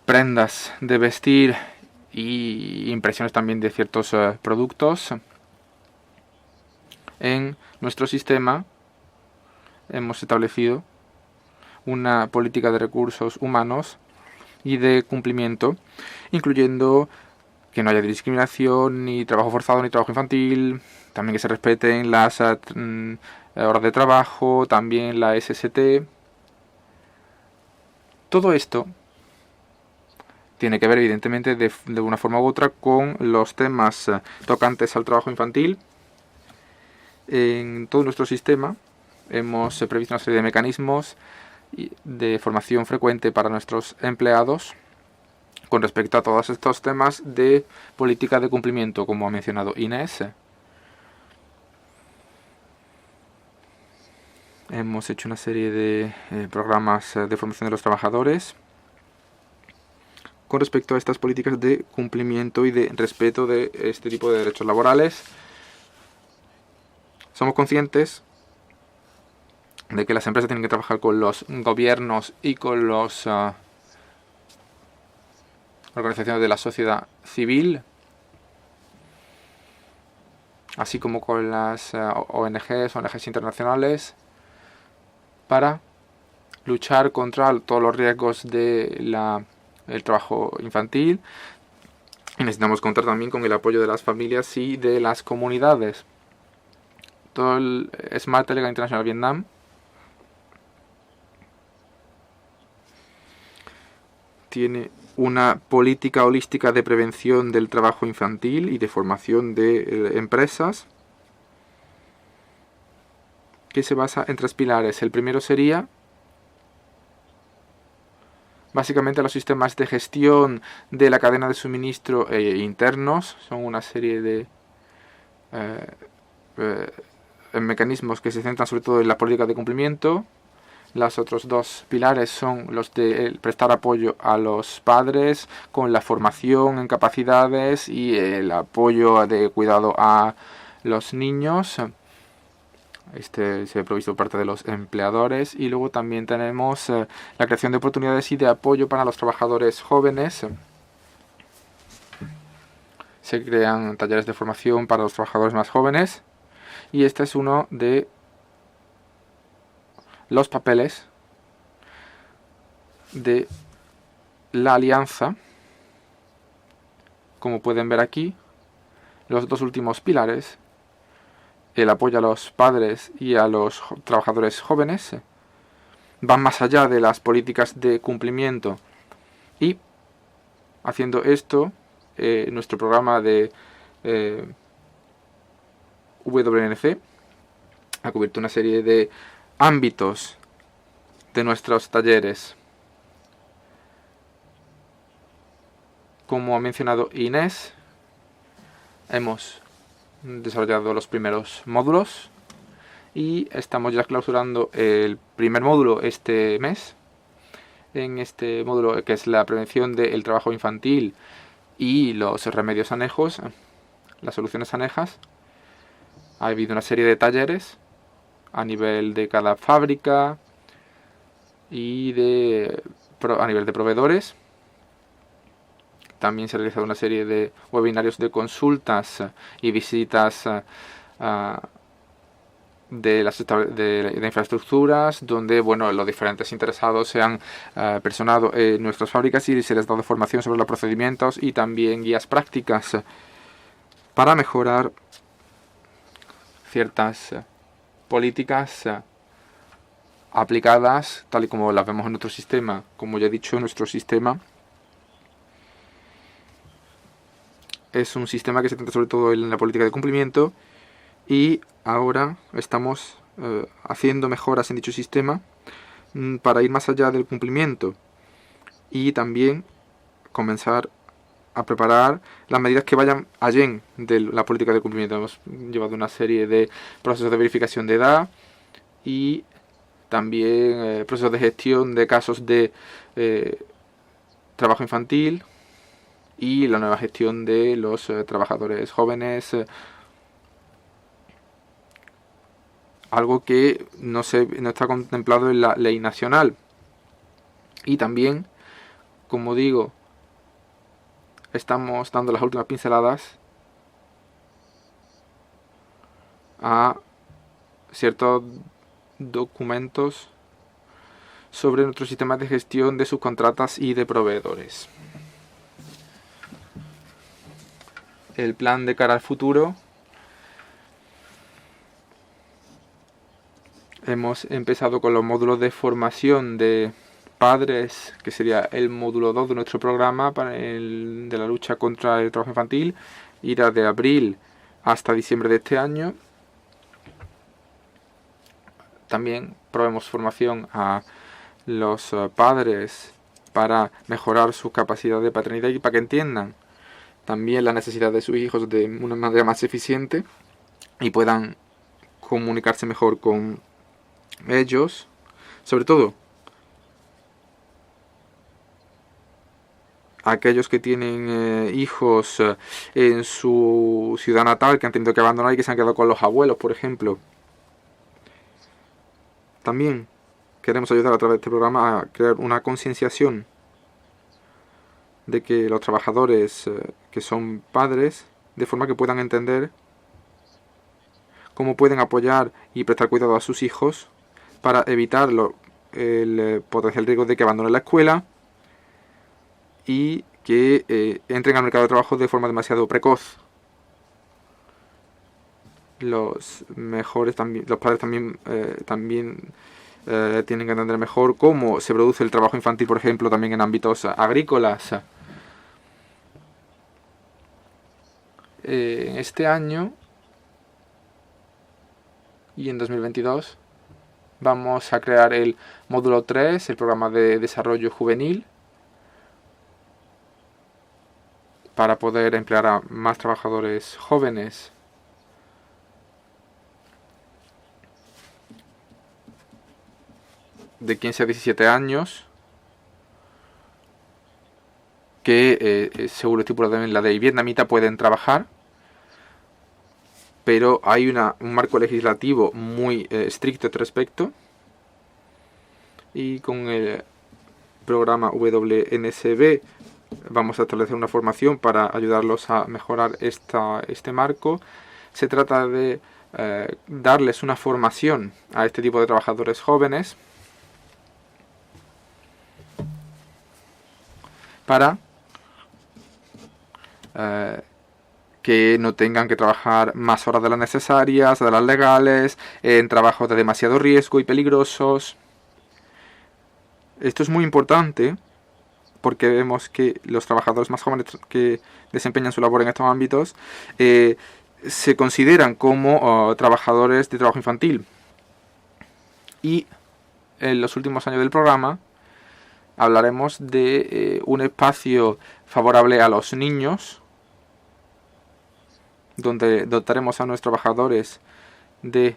prendas de vestir y impresiones también de ciertos productos. En nuestro sistema hemos establecido una política de recursos humanos y de cumplimiento, incluyendo que no haya discriminación, ni trabajo forzado, ni trabajo infantil, también que se respeten las horas de trabajo, también la SST. Todo esto tiene que ver evidentemente de una forma u otra con los temas tocantes al trabajo infantil. En todo nuestro sistema hemos previsto una serie de mecanismos de formación frecuente para nuestros empleados con respecto a todos estos temas de política de cumplimiento, como ha mencionado Inés. Hemos hecho una serie de programas de formación de los trabajadores con respecto a estas políticas de cumplimiento y de respeto de este tipo de derechos laborales. Somos conscientes de que las empresas tienen que trabajar con los gobiernos y con las organizaciones de la sociedad civil, así como con las ONGs internacionales, para luchar contra todos los riesgos del trabajo infantil. Y necesitamos contar también con el apoyo de las familias y de las comunidades. Todo el Smart Legal International Vietnam tiene una política holística de prevención del trabajo infantil y de formación de empresas que se basa en 3 pilares. El primero sería básicamente los sistemas de gestión de la cadena de suministro internos. Son una serie de mecanismos que se centran sobre todo en la política de cumplimiento. Los otros 2 pilares son los de prestar apoyo a los padres con la formación en capacidades y el apoyo de cuidado a los niños. Se ha provisto parte de los empleadores, y luego también tenemos la creación de oportunidades y de apoyo para los trabajadores jóvenes. Se crean talleres de formación para los trabajadores más jóvenes, y este es uno de los papeles de la alianza. Como pueden ver aquí, los 2 últimos pilares, el apoyo a los padres y a los trabajadores jóvenes, van más allá de las políticas de cumplimiento. Y haciendo esto, nuestro programa de WNC ha cubierto una serie de ámbitos de nuestros talleres. Como ha mencionado Inés, hemos desarrollado los primeros módulos y estamos ya clausurando el primer módulo este mes. En este módulo, que es la prevención del trabajo infantil y los remedios anejos, las soluciones anejas, ha habido una serie de talleres a nivel de cada fábrica y a nivel de proveedores. También se ha realizado una serie de webinarios de consultas y visitas de infraestructuras, donde los diferentes interesados se han personado en nuestras fábricas y se les ha dado formación sobre los procedimientos y también guías prácticas para mejorar ciertas políticas aplicadas tal y como las vemos en nuestro sistema. Como ya he dicho, nuestro sistema es un sistema que se centra sobre todo en la política de cumplimiento y ahora estamos haciendo mejoras en dicho sistema para ir más allá del cumplimiento y también comenzar a preparar las medidas que vayan allá de la política de cumplimiento. Hemos llevado una serie de procesos de verificación de edad y también procesos de gestión de casos de trabajo infantil y la nueva gestión de los trabajadores jóvenes, algo que no está contemplado en la ley nacional. Y también, como digo, estamos dando las últimas pinceladas a ciertos documentos sobre nuestro sistema de gestión de subcontratas y de proveedores. El plan de cara al futuro. Hemos empezado con los módulos de formación de padres, que sería el módulo 2 de nuestro programa de la lucha contra el trabajo infantil. Irá de abril hasta diciembre de este año. También proveemos formación a los padres para mejorar su capacidad de paternidad y para que entiendan también la necesidad de sus hijos de una manera más eficiente y puedan comunicarse mejor con ellos. Sobre todo aquellos que tienen hijos en su ciudad natal que han tenido que abandonar y que se han quedado con los abuelos, por ejemplo. También queremos ayudar a través de este programa a crear una concienciación de que los trabajadores que son padres, de forma que puedan entender cómo pueden apoyar y prestar cuidado a sus hijos para evitar el potencial riesgo de que abandonen la escuela y que entren al mercado de trabajo de forma demasiado precoz. Los padres también tienen que entender mejor cómo se produce el trabajo infantil, por ejemplo, también en ámbitos agrícolas. Este año y en 2022 vamos a crear el módulo 3, el programa de desarrollo juvenil, para poder emplear a más trabajadores jóvenes. De 15 a 17 años, que según estipulado en la ley vietnamita pueden trabajar, pero hay un marco legislativo muy estricto al respecto, y con el programa WNSB vamos a establecer una formación para ayudarlos a mejorar este marco. Se trata de darles una formación a este tipo de trabajadores jóvenes para que no tengan que trabajar más horas de las necesarias, de las legales, en trabajos de demasiado riesgo y peligrosos. Esto es muy importante porque vemos que los trabajadores más jóvenes que desempeñan su labor en estos ámbitos se consideran como trabajadores de trabajo infantil. Y en los últimos años del programa hablaremos de un espacio favorable a los niños, donde dotaremos a nuestros trabajadores de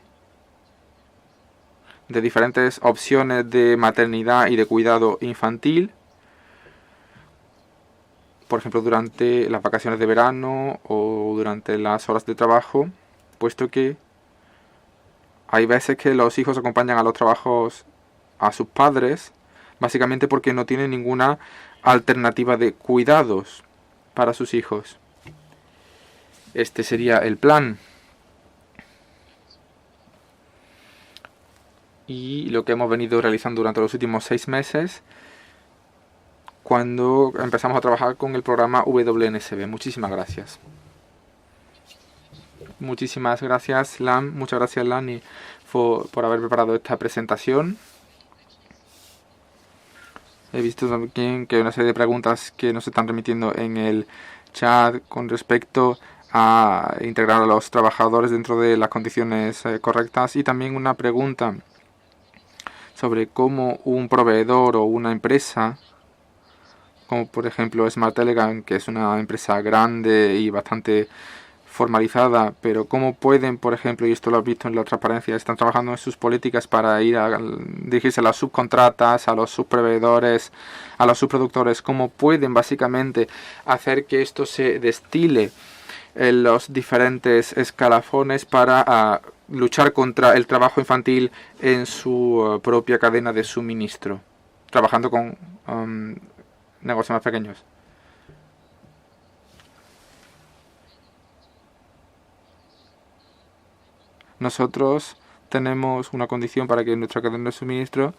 diferentes opciones de maternidad y de cuidado infantil, por ejemplo durante las vacaciones de verano o durante las horas de trabajo, puesto que hay veces que los hijos acompañan a los trabajos a sus padres, básicamente porque no tienen ninguna alternativa de cuidados para sus hijos. Este sería el plan. y lo que hemos venido realizando durante los últimos 6 meses cuando empezamos a trabajar con el programa WNSB. Muchísimas gracias. Muchísimas gracias, Lan. Muchas gracias, Lani, por haber preparado esta presentación. He visto también que hay una serie de preguntas que nos están remitiendo en el chat con respecto a integrar a los trabajadores dentro de las condiciones correctas, y también una pregunta sobre cómo un proveedor o una empresa, como por ejemplo Smart Elegant, que es una empresa grande y bastante formalizada, pero cómo pueden, por ejemplo, y esto lo has visto en la transparencia, están trabajando en sus políticas para ir a dirigirse a las subcontratas, a los subproveedores, a los subproductores, cómo pueden básicamente hacer que esto se destile en los diferentes escalafones para luchar contra el trabajo infantil en su propia cadena de suministro, trabajando con negocios más pequeños. Nosotros tenemos una condición para que nuestra cadena de suministro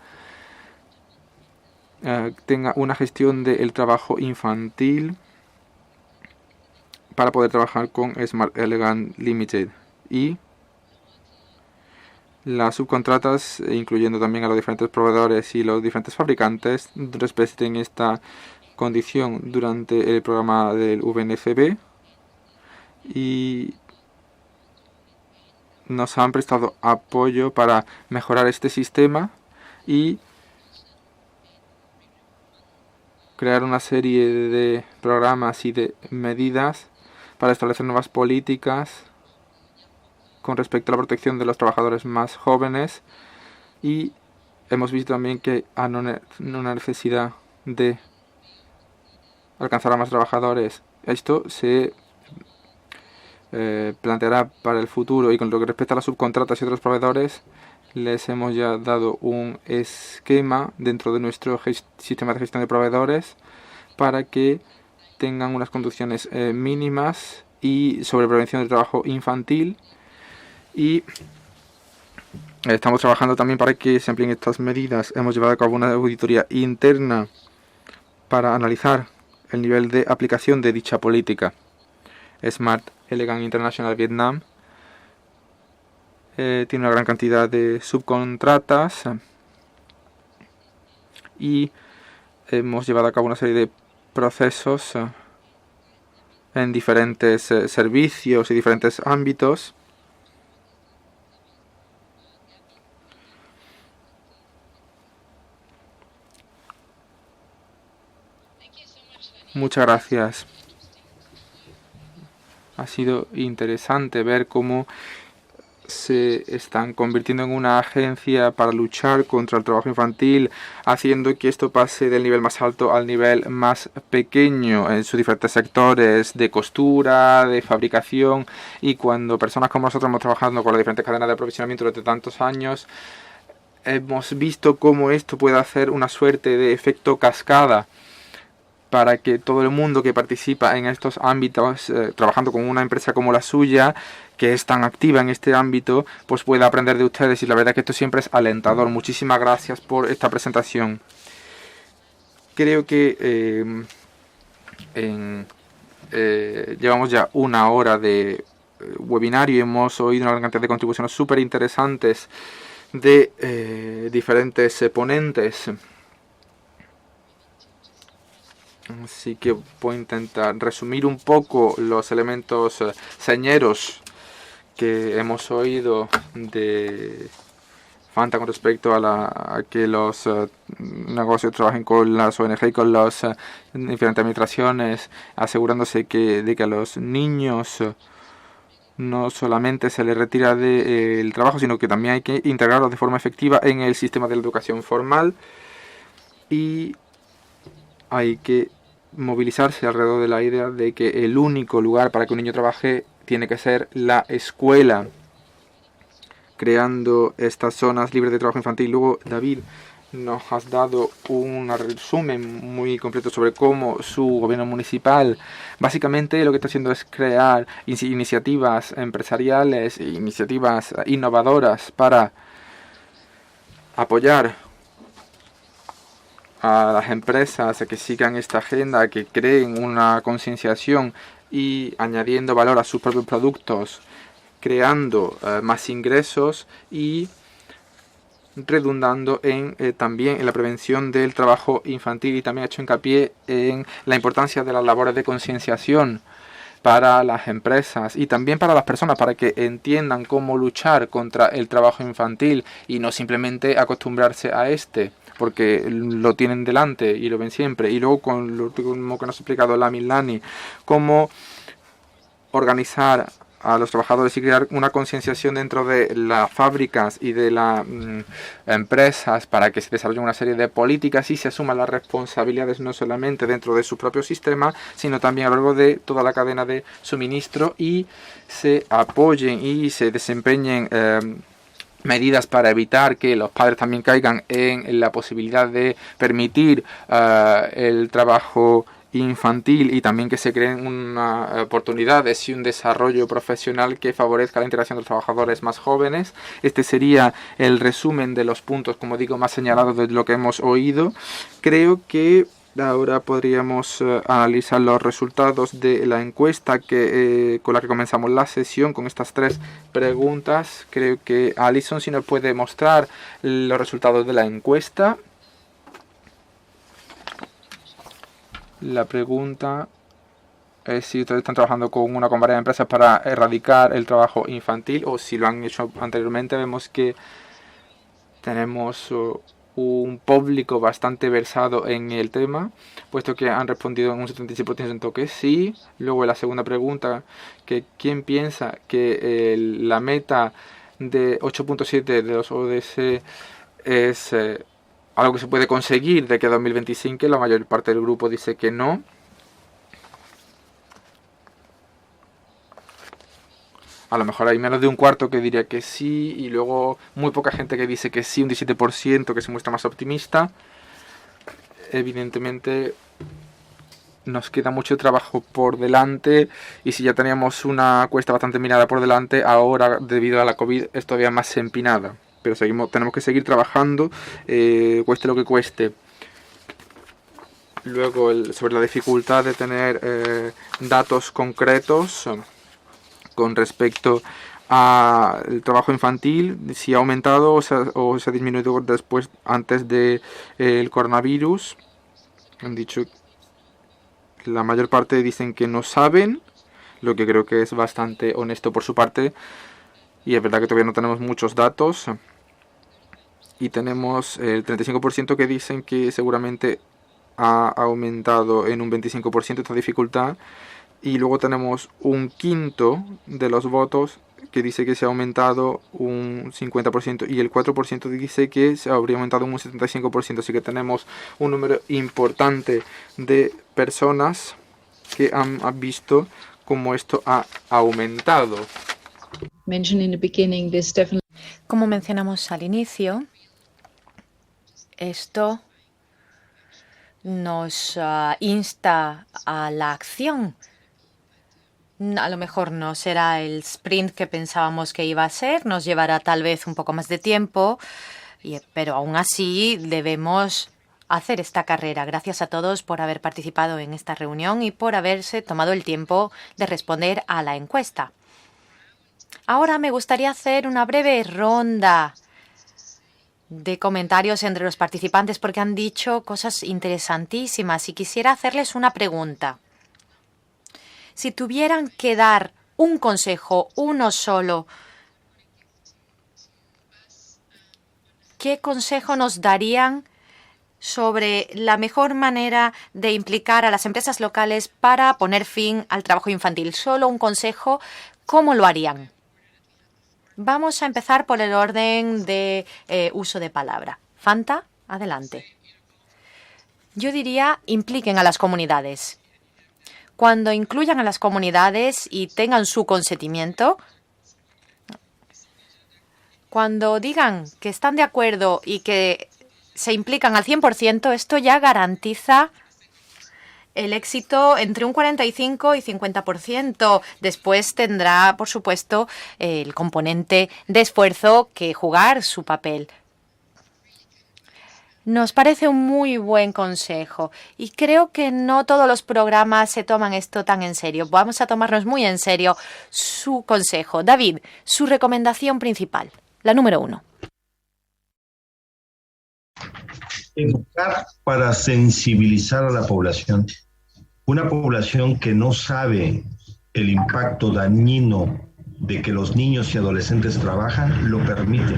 tenga una gestión del trabajo infantil para poder trabajar con Smart Elegant Limited, y las subcontratas, incluyendo también a los diferentes proveedores y los diferentes fabricantes, respeten esta condición durante el programa del WNFB, y nos han prestado apoyo para mejorar este sistema y crear una serie de programas y de medidas para establecer nuevas políticas con respecto a la protección de los trabajadores más jóvenes, y hemos visto también que hay una necesidad de alcanzar a más trabajadores. Esto se planteará para el futuro, y con lo que respecta a las subcontratas y otros proveedores, les hemos ya dado un esquema dentro de nuestro sistema de gestión de proveedores para que tengan unas condiciones mínimas y sobre prevención del trabajo infantil, y estamos trabajando también para que se amplíen estas medidas. Hemos llevado a cabo una auditoría interna para analizar el nivel de aplicación de dicha política. Smart Elegant International Vietnam tiene una gran cantidad de subcontratas y hemos llevado a cabo una serie de procesos en diferentes servicios y diferentes ámbitos. Muchas gracias. Ha sido interesante ver cómo se están convirtiendo en una agencia para luchar contra el trabajo infantil, haciendo que esto pase del nivel más alto al nivel más pequeño en sus diferentes sectores de costura, de fabricación, y cuando personas como nosotros hemos trabajado con las diferentes cadenas de aprovisionamiento durante tantos años, hemos visto cómo esto puede hacer una suerte de efecto cascada para que todo el mundo que participa en estos ámbitos, trabajando con una empresa como la suya, que es tan activa en este ámbito, pues pueda aprender de ustedes, y la verdad que esto siempre es alentador. Muchísimas gracias por esta presentación. Creo que llevamos ya 1 hora de webinario y hemos oído una gran cantidad de contribuciones súper interesantes de diferentes ponentes. Así que voy a intentar resumir un poco los elementos señeros que hemos oído de Fanta con respecto a que los negocios trabajen con las ONG y con las diferentes administraciones, asegurándose de que a los niños no solamente se les retira del trabajo, sino que también hay que integrarlos de forma efectiva en el sistema de la educación formal, y hay que movilizarse alrededor de la idea de que el único lugar para que un niño trabaje tiene que ser la escuela, creando estas zonas libres de trabajo infantil. Luego, David, nos has dado un resumen muy completo sobre cómo su gobierno municipal básicamente lo que está haciendo es crear iniciativas empresariales, iniciativas innovadoras para apoyar a las empresas a que sigan esta agenda, a que creen una concienciación y añadiendo valor a sus propios productos, creando más ingresos y redundando en también en la prevención del trabajo infantil, y también ha hecho hincapié en la importancia de las labores de concienciación para las empresas y también para las personas, para que entiendan cómo luchar contra el trabajo infantil y no simplemente acostumbrarse a este, porque lo tienen delante y lo ven siempre. Y luego con lo último que nos ha explicado Lamin Lani, cómo organizar a los trabajadores y crear una concienciación dentro de las fábricas y de las empresas para que se desarrollen una serie de políticas y se asuman las responsabilidades no solamente dentro de su propio sistema, sino también a lo largo de toda la cadena de suministro, y se apoyen y se desempeñen medidas para evitar que los padres también caigan en la posibilidad de permitir el trabajo infantil, y también que se creen unas oportunidades y un desarrollo profesional que favorezca la integración de los trabajadores más jóvenes. Este sería el resumen de los puntos, como digo, más señalados de lo que hemos oído. Creo que ahora podríamos analizar los resultados de la encuesta con la que comenzamos la sesión, con estas 3 preguntas. Creo que Alison, si nos puede mostrar los resultados de la encuesta. La pregunta es si ustedes están trabajando con varias empresas para erradicar el trabajo infantil, o si lo han hecho anteriormente. Vemos que tenemos un público bastante versado en el tema, puesto que han respondido en un 76% que sí. Luego la segunda pregunta, que quién piensa que la meta de 8.7 de los ODS es algo que se puede conseguir de que 2025, la mayor parte del grupo dice que no. A lo mejor hay menos de un cuarto que diría que sí, y luego muy poca gente que dice que sí, un 17% que se muestra más optimista. Evidentemente nos queda mucho trabajo por delante, y si ya teníamos una cuesta bastante empinada por delante, ahora debido a la COVID es todavía más empinada. Pero tenemos que seguir trabajando, cueste lo que cueste. Luego, sobre la dificultad de tener datos concretos con respecto al trabajo infantil, si ha aumentado o se ha disminuido antes del coronavirus. Han dicho, la mayor parte dicen que no saben, lo que creo que es bastante honesto por su parte. Y es verdad que todavía no tenemos muchos datos. Y tenemos el 35% que dicen que seguramente ha aumentado en un 25% esta dificultad. Y luego tenemos un quinto de los votos que dice que se ha aumentado un 50%. Y el 4% dice que se habría aumentado un 75%. Así que tenemos un número importante de personas que han visto cómo esto ha aumentado. Como mencionamos al inicio, esto nos insta a la acción. A lo mejor no será el sprint que pensábamos que iba a ser, nos llevará tal vez un poco más de tiempo, pero aún así debemos hacer esta carrera. Gracias a todos por haber participado en esta reunión y por haberse tomado el tiempo de responder a la encuesta. Ahora me gustaría hacer una breve ronda de comentarios entre los participantes porque han dicho cosas interesantísimas y quisiera hacerles una pregunta. Si tuvieran que dar un consejo, uno solo, ¿qué consejo nos darían sobre la mejor manera de implicar a las empresas locales para poner fin al trabajo infantil? Solo un consejo, ¿cómo lo harían? Vamos a empezar por el orden de uso de palabra. Fanta, adelante. Yo diría, impliquen a las comunidades. Cuando incluyan a las comunidades y tengan su consentimiento, cuando digan que están de acuerdo y que se implican al 100%, esto ya garantiza el éxito entre un 45 y 50%. Después tendrá, por supuesto, el componente de esfuerzo que jugar su papel. Nos parece un muy buen consejo y creo que no todos los programas se toman esto tan en serio. Vamos a tomarnos muy en serio su consejo. David, su recomendación principal, la número 1. Educar para sensibilizar a la población. Una población que no sabe el impacto dañino de que los niños y adolescentes trabajan, lo permite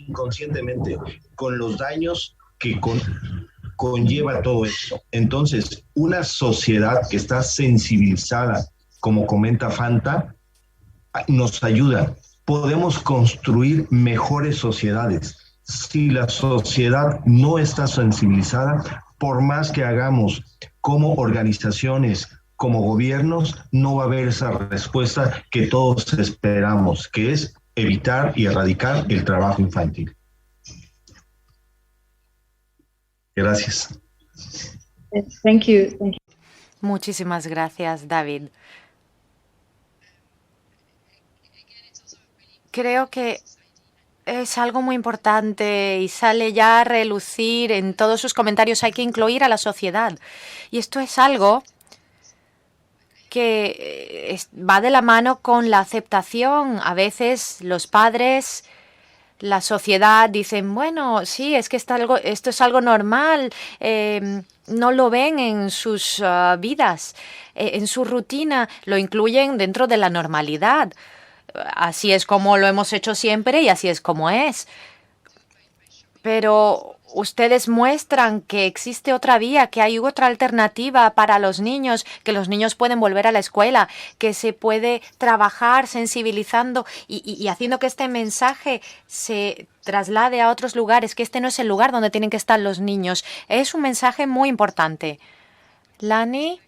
inconscientemente, con los daños que conlleva todo esto. Entonces, una sociedad que está sensibilizada, como comenta Fanta, nos ayuda. Podemos construir mejores sociedades. Si la sociedad no está sensibilizada, por más que hagamos como organizaciones, como gobiernos, no va a haber esa respuesta que todos esperamos, que es evitar y erradicar el trabajo infantil. Gracias. Thank you. Thank you. Muchísimas gracias, David. Creo que es algo muy importante y sale ya a relucir en todos sus comentarios. Hay que incluir a la sociedad. Y esto es algo que va de la mano con la aceptación. A veces los padres, la sociedad dicen, bueno, sí, es que esto es algo normal, no lo ven en sus vidas, en su rutina, lo incluyen dentro de la normalidad. Así es como lo hemos hecho siempre y así es como es. Pero ustedes muestran que existe otra vía, que hay otra alternativa para los niños, que los niños pueden volver a la escuela, que se puede trabajar sensibilizando y haciendo que este mensaje se traslade a otros lugares, que este no es el lugar donde tienen que estar los niños. Es un mensaje muy importante. Lani,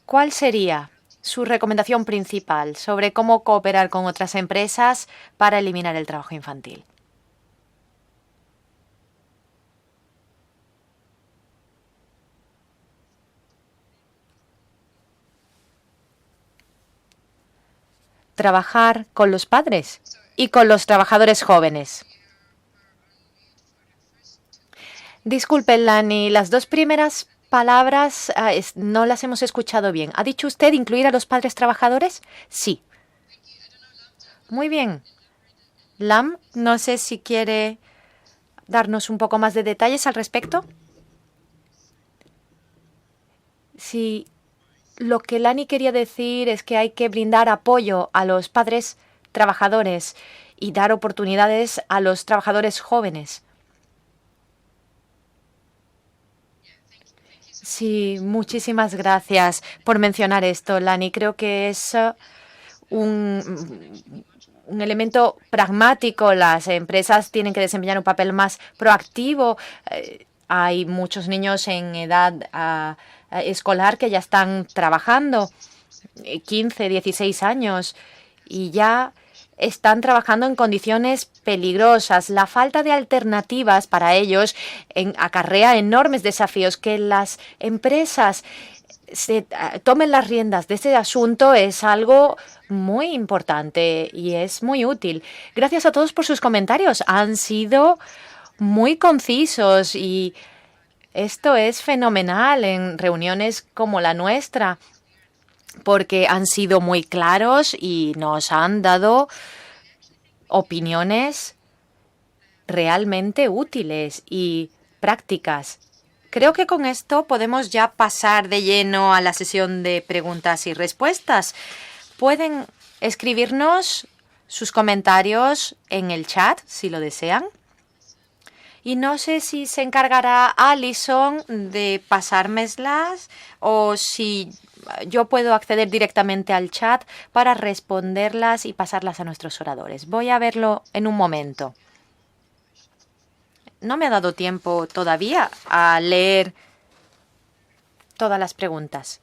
¿cuál sería su recomendación principal sobre cómo cooperar con otras empresas para eliminar el trabajo infantil? Trabajar con los padres y con los trabajadores jóvenes. Disculpe, Lani, las dos primeras palabras no las hemos escuchado bien. ¿Ha dicho usted incluir a los padres trabajadores? Sí. Muy bien. Lam, no sé si quiere darnos un poco más de detalles al respecto. Sí. Lo que Lani quería decir es que hay que brindar apoyo a los padres trabajadores y dar oportunidades a los trabajadores jóvenes. Sí, muchísimas gracias por mencionar esto, Lani. Creo que es un elemento pragmático. Las empresas tienen que desempeñar un papel más proactivo. Hay muchos niños en edad escolar que ya están trabajando, 15, 16 años, y ya están trabajando en condiciones peligrosas. La falta de alternativas para ellos acarrea enormes desafíos. Que las empresas tomen las riendas de este asunto es algo muy importante y es muy útil. Gracias a todos por sus comentarios. Han sido muy concisos y esto es fenomenal en reuniones como la nuestra, porque han sido muy claros y nos han dado opiniones realmente útiles y prácticas. Creo que con esto podemos ya pasar de lleno a la sesión de preguntas y respuestas. Pueden escribirnos sus comentarios en el chat si lo desean. Y no sé si se encargará Alison de pasármelas o si yo puedo acceder directamente al chat para responderlas y pasarlas a nuestros oradores. Voy a verlo en un momento. No me ha dado tiempo todavía a leer todas las preguntas.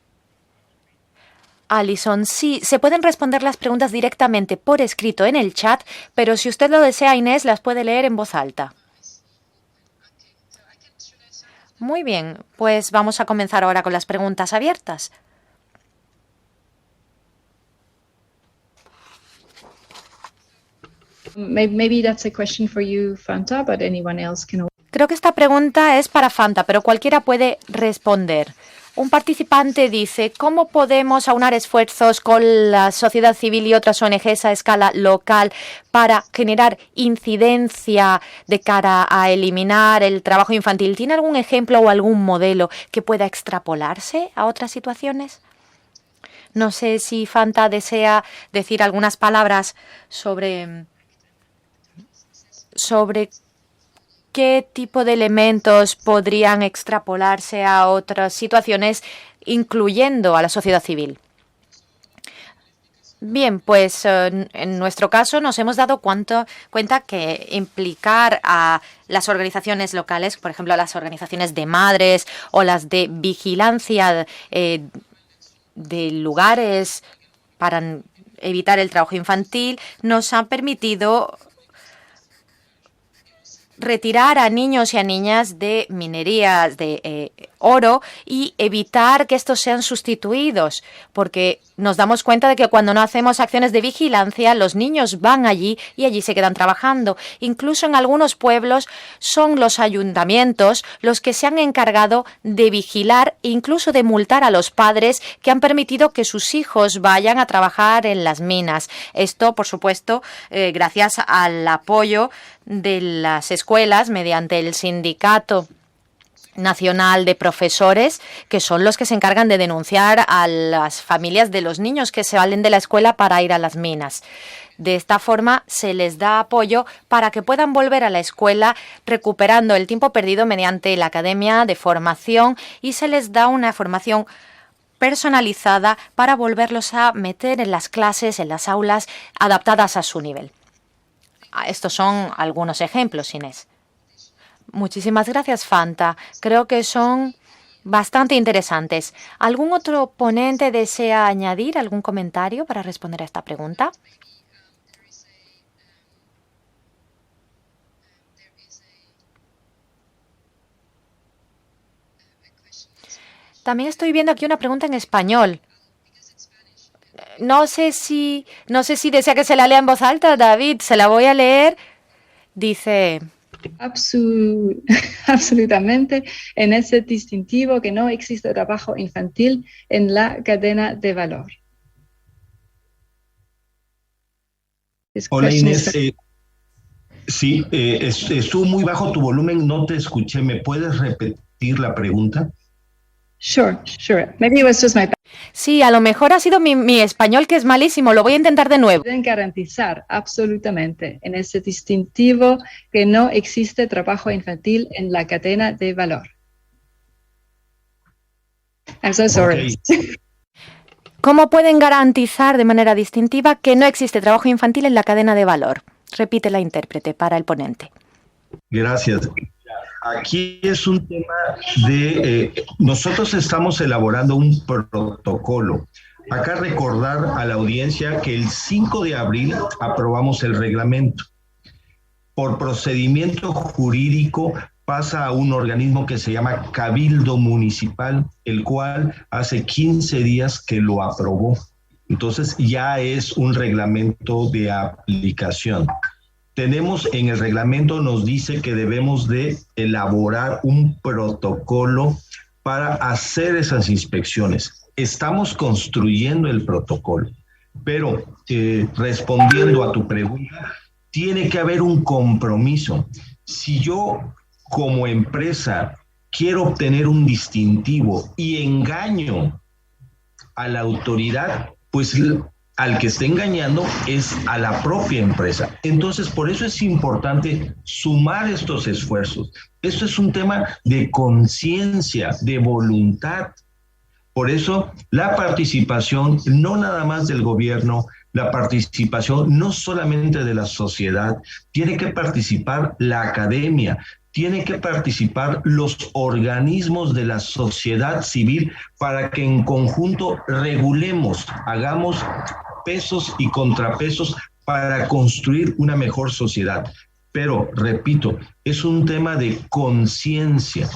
Alison, sí, se pueden responder las preguntas directamente por escrito en el chat, pero si usted lo desea, Inés las puede leer en voz alta. Muy bien, pues vamos a comenzar ahora con las preguntas abiertas. Maybe that's a question for you, Fanta, but anyone else can. Creo que esta pregunta es para Fanta, pero cualquiera puede responder. Un participante dice, ¿cómo podemos aunar esfuerzos con la sociedad civil y otras ONGs a escala local para generar incidencia de cara a eliminar el trabajo infantil? ¿Tiene algún ejemplo o algún modelo que pueda extrapolarse a otras situaciones? No sé si Fanta desea decir algunas palabras sobre qué tipo de elementos podrían extrapolarse a otras situaciones, incluyendo a la sociedad civil. Bien, pues en nuestro caso nos hemos dado cuenta que implicar a las organizaciones locales, por ejemplo, las organizaciones de madres o las de vigilancia de lugares para evitar el trabajo infantil, nos ha permitido retirar a niños y a niñas de minerías de oro y evitar que estos sean sustituidos, porque nos damos cuenta de que cuando no hacemos acciones de vigilancia, los niños van allí y allí se quedan trabajando. Incluso en algunos pueblos son los ayuntamientos los que se han encargado de vigilar e incluso de multar a los padres que han permitido que sus hijos vayan a trabajar en las minas. Esto, por supuesto, gracias al apoyo de las escuelas mediante el Sindicato Nacional de Profesores, que son los que se encargan de denunciar a las familias de los niños que se salen de la escuela para ir a las minas. De esta forma se les da apoyo para que puedan volver a la escuela recuperando el tiempo perdido mediante la academia de formación y se les da una formación personalizada para volverlos a meter en las clases, en las aulas adaptadas a su nivel. Estos son algunos ejemplos, Inés. Muchísimas gracias, Fanta. Creo que son bastante interesantes. ¿Algún otro ponente desea añadir algún comentario para responder a esta pregunta? También estoy viendo aquí una pregunta en español. No sé si desea que se la lea en voz alta, David. Se la voy a leer. Dice... Absolutamente. En ese distintivo que no existe trabajo infantil en la cadena de valor. Hola, Inés. Sí, estuvo muy bajo tu volumen, no te escuché. ¿Me puedes repetir la pregunta? Sure. Maybe it was just my... Sí, a lo mejor ha sido mi español que es malísimo. Lo voy a intentar de nuevo. Pueden garantizar absolutamente en ese distintivo que no existe trabajo infantil en la cadena de valor. I'm so sorry. Okay. ¿Cómo pueden garantizar de manera distintiva que no existe trabajo infantil en la cadena de valor? Repite la intérprete para el ponente. Gracias. Aquí es un tema de... nosotros estamos elaborando un protocolo. Acá recordar a la audiencia que el 5 de abril aprobamos el reglamento. Por procedimiento jurídico pasa a un organismo que se llama Cabildo Municipal, el cual hace 15 días que lo aprobó. Entonces ya es un reglamento de aplicación. Tenemos en el reglamento, nos dice que debemos de elaborar un protocolo para hacer esas inspecciones. Estamos construyendo el protocolo, pero respondiendo a tu pregunta, tiene que haber un compromiso. Si yo como empresa quiero obtener un distintivo y engaño a la autoridad, pues al que está engañando es a la propia empresa. Entonces, por eso es importante sumar estos esfuerzos. Esto es un tema de conciencia, de voluntad. Por eso, la participación, no nada más del gobierno, la participación no solamente de la sociedad, tiene que participar la academia, tiene que participar los organismos de la sociedad civil para que en conjunto regulemos, hagamos pesos y contrapesos para construir una mejor sociedad. Pero, repito, es un tema de conciencia,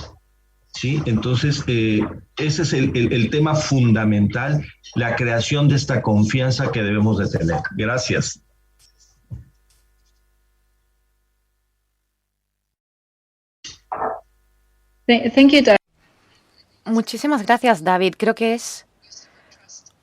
¿sí? Entonces, ese es el tema fundamental, la creación de esta confianza que debemos de tener. Gracias. Thank you, David. Muchísimas gracias, David. Creo que es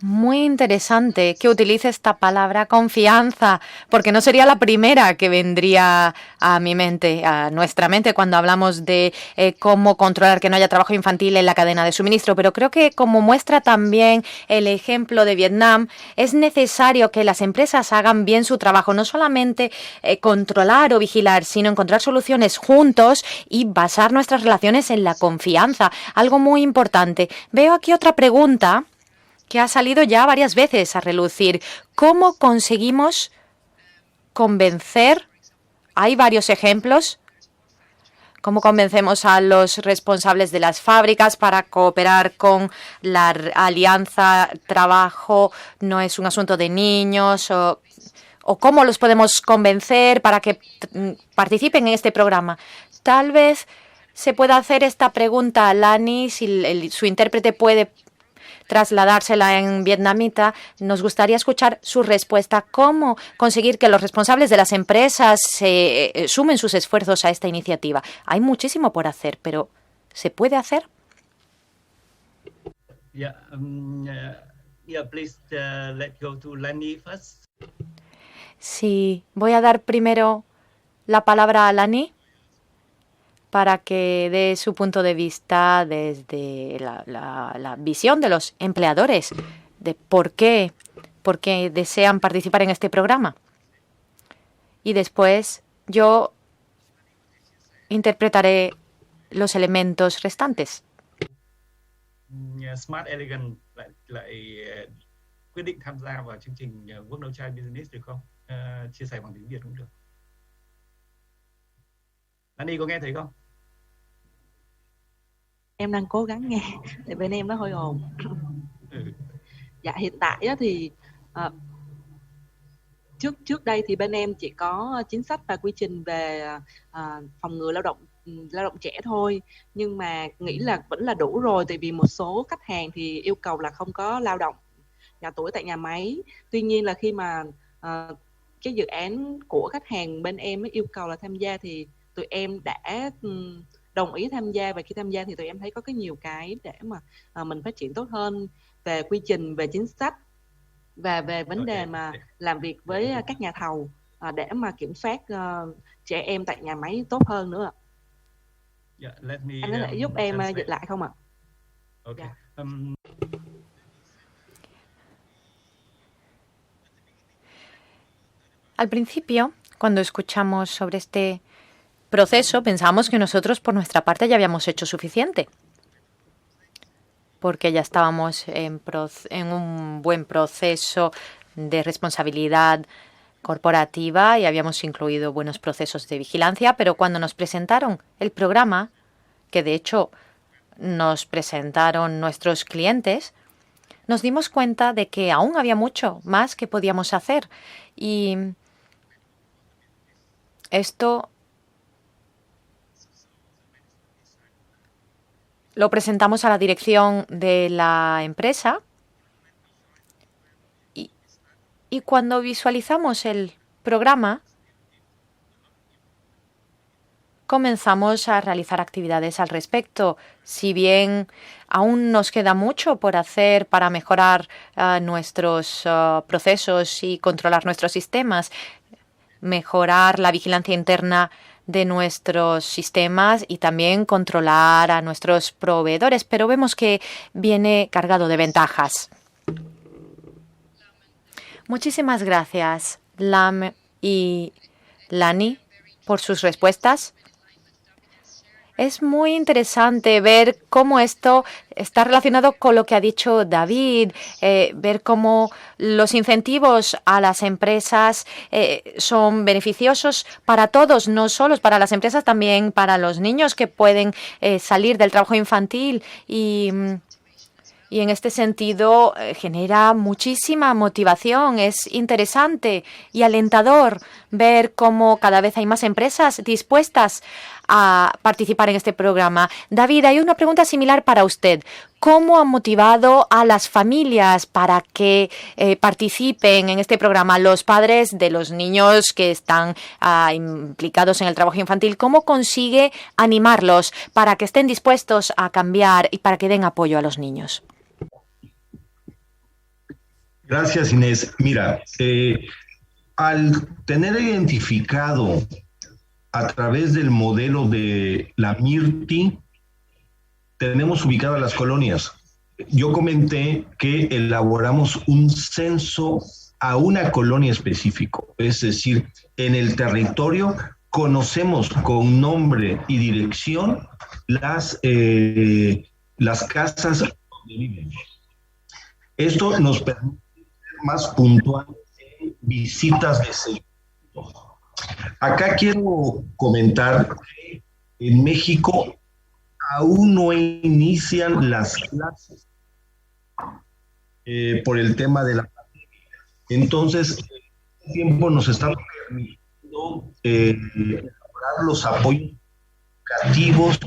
muy interesante que utilice esta palabra confianza, porque no sería la primera que vendría a mi mente, a nuestra mente, cuando hablamos de cómo controlar que no haya trabajo infantil en la cadena de suministro. Pero creo que, como muestra también el ejemplo de Vietnam, es necesario que las empresas hagan bien su trabajo, no solamente controlar o vigilar, sino encontrar soluciones juntos y basar nuestras relaciones en la confianza. Algo muy importante. Veo aquí otra pregunta que ha salido ya varias veces a relucir. ¿Cómo conseguimos convencer? Hay varios ejemplos. ¿Cómo convencemos a los responsables de las fábricas para cooperar con la alianza trabajo? No es un asunto de niños. ¿O cómo los podemos convencer para que participen en este programa? Tal vez se pueda hacer esta pregunta a Lani, si su intérprete puede trasladársela en vietnamita. Nos gustaría escuchar su respuesta. ¿Cómo conseguir que los responsables de las empresas sumen sus esfuerzos a esta iniciativa? Hay muchísimo por hacer, pero ¿se puede hacer? Please let's go to Lani first. Sí, voy a dar primero la palabra a Lani para que dé su punto de vista desde la visión de los empleadores, de por qué desean participar en este programa. Y después yo interpretaré los elementos restantes. Smart Elegant lại quyết định tham gia vào chương trình Work No Child Business được không? Chia sẻ bằng tiếng Việt cũng được. Lani có nghe thấy không? Em đang cố gắng nghe, tại bên em nó hơi ồn. Dạ, hiện tại thì trước đây thì bên em chỉ có chính sách và quy trình về phòng ngừa lao động trẻ thôi, nhưng mà nghĩ là vẫn là đủ rồi, tại vì một số khách hàng thì yêu cầu là không có lao động nhỏ tuổi tại nhà máy. Tuy nhiên là khi mà cái dự án của khách hàng bên em yêu cầu là tham gia thì tụi em đã đồng ý tham gia, và khi tham gia thì tụi em thấy có nhiều cái để mà mình phát triển tốt hơn về quy trình, về chính sách và về vấn đề mà làm việc với các nhà thầu để mà kiểm soát trẻ em tại nhà máy tốt hơn nữa. Anh có thể giúp em dịch lại không ạ? Okay. Al principio, cuando escuchamos sobre este proceso, pensamos que nosotros por nuestra parte ya habíamos hecho suficiente, porque ya estábamos en un buen proceso de responsabilidad corporativa y habíamos incluido buenos procesos de vigilancia, pero cuando nos presentaron el programa, que de hecho nos presentaron nuestros clientes, nos dimos cuenta de que aún había mucho más que podíamos hacer. Y esto lo presentamos a la dirección de la empresa y cuando visualizamos el programa comenzamos a realizar actividades al respecto. Si bien aún nos queda mucho por hacer para mejorar nuestros procesos y controlar nuestros sistemas, mejorar la vigilancia interna de nuestros sistemas y también controlar a nuestros proveedores, pero vemos que viene cargado de ventajas. Muchísimas gracias, Lam y Lani, por sus respuestas. Es muy interesante ver cómo esto está relacionado con lo que ha dicho David, ver cómo los incentivos a las empresas son beneficiosos para todos, no solo para las empresas, también para los niños que pueden salir del trabajo infantil y en este sentido genera muchísima motivación. Es interesante y alentador ver cómo cada vez hay más empresas dispuestas a participar en este programa. David, hay una pregunta similar para usted. ¿Cómo han motivado a las familias para que participen en este programa? Los padres de los niños que están implicados en el trabajo infantil, ¿cómo consigue animarlos para que estén dispuestos a cambiar y para que den apoyo a los niños? Gracias, Inés. Mira, al tener identificado a través del modelo de la MIRTI, tenemos ubicadas las colonias. Yo comenté que elaboramos un censo a una colonia específico, es decir, en el territorio conocemos con nombre y dirección las casas donde viven. Esto nos permite ser más puntuales en visitas de seguimiento. Acá quiero comentar que en México aún no inician las clases por el tema de la pandemia. Entonces, el tiempo nos está permitiendo elaborar los apoyos educativos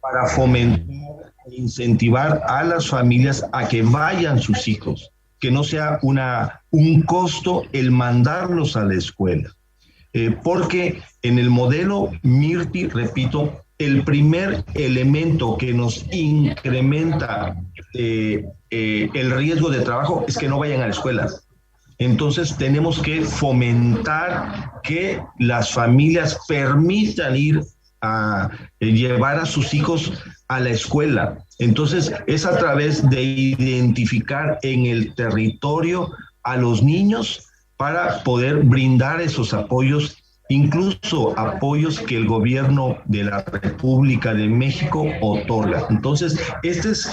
para fomentar e incentivar a las familias a que vayan sus hijos, que no sea un costo el mandarlos a la escuela. Porque en el modelo MIRTI, repito, el primer elemento que nos incrementa el riesgo de trabajo es que no vayan a la escuela. Entonces tenemos que fomentar que las familias permitan ir a llevar a sus hijos a la escuela. Entonces es a través de identificar en el territorio a los niños para poder brindar esos apoyos, incluso apoyos que el gobierno de la República de México otorga. Entonces, esta es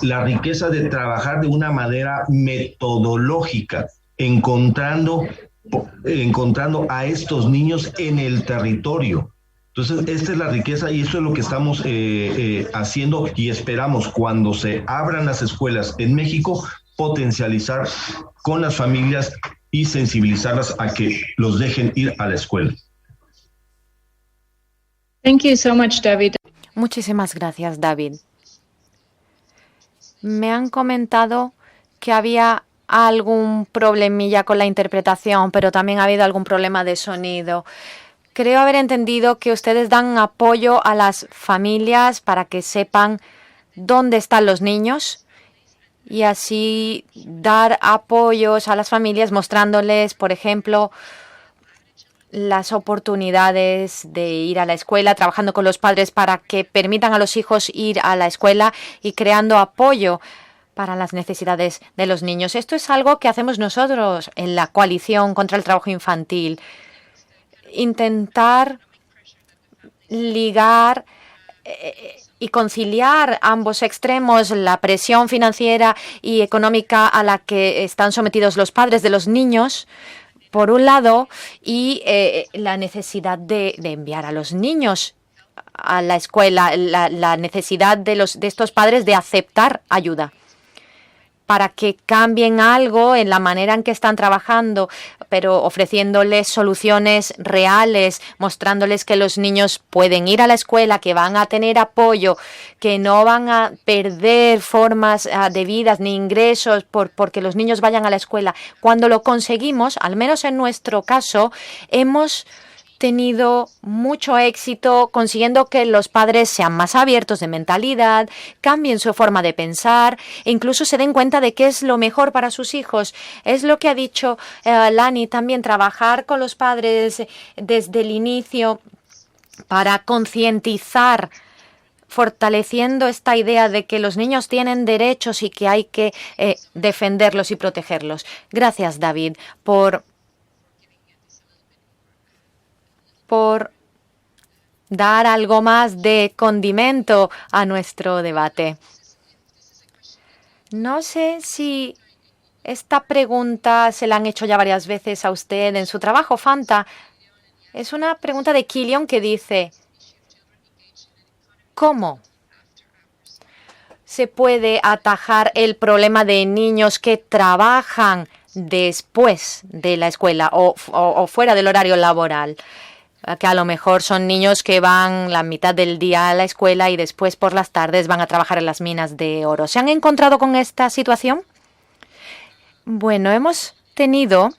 la riqueza de trabajar de una manera metodológica, encontrando a estos niños en el territorio. Entonces, esta es la riqueza y eso es lo que estamos haciendo y esperamos cuando se abran las escuelas en México, potencializar con las familias y sensibilizarlas a que los dejen ir a la escuela. Thank you so much, David. Muchísimas gracias, David. Me han comentado que había algún problemilla con la interpretación, pero también ha habido algún problema de sonido. Creo haber entendido que ustedes dan apoyo a las familias para que sepan dónde están los niños y así dar apoyos a las familias mostrándoles, por ejemplo, las oportunidades de ir a la escuela, trabajando con los padres para que permitan a los hijos ir a la escuela y creando apoyo para las necesidades de los niños. Esto es algo que hacemos nosotros en la Coalición contra el Trabajo Infantil. Intentar ligar y conciliar ambos extremos, la presión financiera y económica a la que están sometidos los padres de los niños, por un lado, y la necesidad de enviar a los niños a la escuela, la necesidad de estos padres de aceptar ayuda para que cambien algo en la manera en que están trabajando, pero ofreciéndoles soluciones reales, mostrándoles que los niños pueden ir a la escuela, que van a tener apoyo, que no van a perder formas de vida ni ingresos porque los niños vayan a la escuela. Cuando lo conseguimos, al menos en nuestro caso, hemos tenido mucho éxito consiguiendo que los padres sean más abiertos de mentalidad, cambien su forma de pensar e incluso se den cuenta de qué es lo mejor para sus hijos. Es lo que ha dicho Lani también, trabajar con los padres desde el inicio para concientizar, fortaleciendo esta idea de que los niños tienen derechos y que hay que defenderlos y protegerlos. Gracias, David, por dar algo más de condimento a nuestro debate. No sé si esta pregunta se la han hecho ya varias veces a usted en su trabajo, Fanta. Es una pregunta de Killian que dice: ¿cómo se puede atajar el problema de niños que trabajan después de la escuela o fuera del horario laboral? que a lo mejor son niños que van la mitad del día a la escuela y después por las tardes van a trabajar en las minas de oro. ¿Se han encontrado con esta situación? Bueno, hemos tenido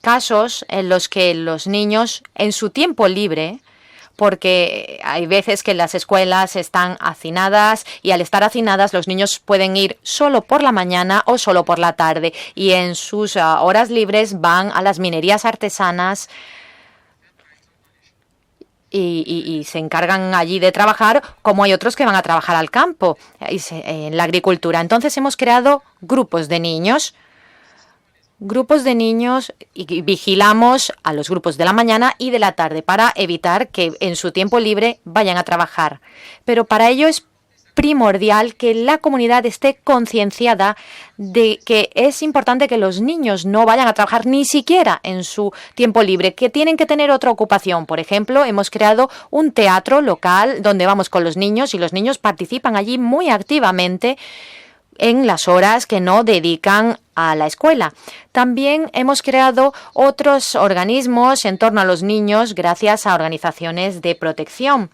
casos en los que los niños en su tiempo libre, porque hay veces que las escuelas están hacinadas y al estar hacinadas los niños pueden ir solo por la mañana o solo por la tarde y en sus horas libres van a las minerías artesanas y se encargan allí de trabajar, como hay otros que van a trabajar al campo, en la agricultura. Entonces hemos creado grupos de niños y vigilamos a los grupos de la mañana y de la tarde para evitar que en su tiempo libre vayan a trabajar. Pero para ello es primordial que la comunidad esté concienciada de que es importante que los niños no vayan a trabajar ni siquiera en su tiempo libre, que tienen que tener otra ocupación. Por ejemplo, hemos creado un teatro local donde vamos con los niños y los niños participan allí muy activamente en las horas que no dedican a la escuela. También hemos creado otros organismos en torno a los niños gracias a organizaciones de protección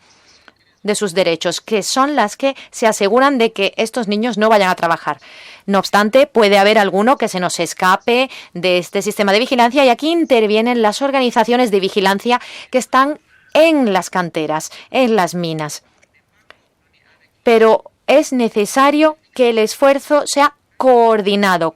de sus derechos, que son las que se aseguran de que estos niños no vayan a trabajar. No obstante, puede haber alguno que se nos escape de este sistema de vigilancia y aquí intervienen las organizaciones de vigilancia que están en las canteras, en las minas. Pero es necesario que el esfuerzo sea coordinado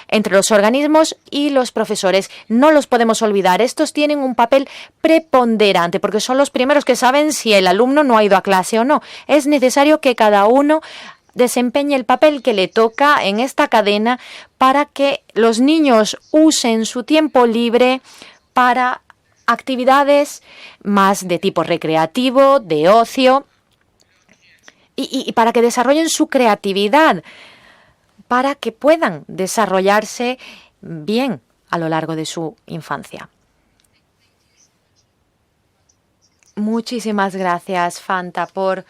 entre los organismos y los profesores. No los podemos olvidar. Estos tienen un papel preponderante porque son los primeros que saben si el alumno no ha ido a clase o no. Es necesario que cada uno desempeñe el papel que le toca en esta cadena para que los niños usen su tiempo libre para actividades más de tipo recreativo, de ocio, y para que desarrollen su creatividad, para que puedan desarrollarse bien a lo largo de su infancia. Muchísimas gracias, Fanta, por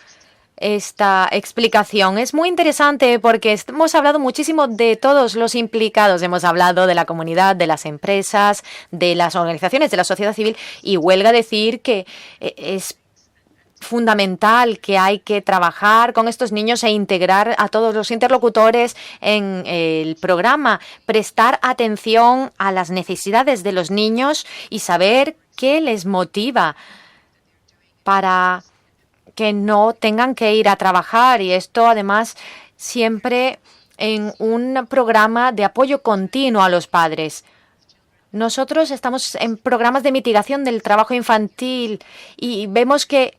esta explicación. Es muy interesante porque hemos hablado muchísimo de todos los implicados. Hemos hablado de la comunidad, de las empresas, de las organizaciones, de la sociedad civil, y huelga decir que es fundamental que hay que trabajar con estos niños e integrar a todos los interlocutores en el programa, prestar atención a las necesidades de los niños y saber qué les motiva para que no tengan que ir a trabajar. Y esto además siempre en un programa de apoyo continuo a los padres. Nosotros estamos en programas de mitigación del trabajo infantil y vemos que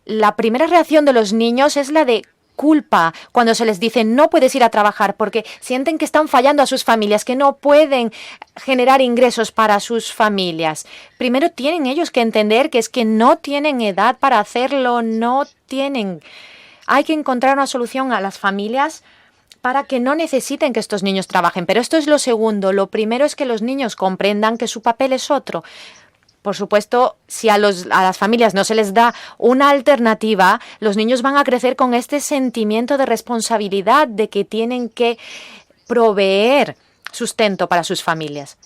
la primera reacción de los niños es la de culpa cuando se les dice no puedes ir a trabajar porque sienten que están fallando a sus familias, que no pueden generar ingresos para sus familias. Primero tienen ellos que entender que es que no tienen edad para hacerlo, Hay que encontrar una solución a las familias para que no necesiten que estos niños trabajen. Pero esto es lo segundo. Lo primero es que los niños comprendan que su papel es otro. Por supuesto, si a las familias no se les da una alternativa, los niños van a crecer con este sentimiento de responsabilidad de que tienen que proveer sustento para sus familias.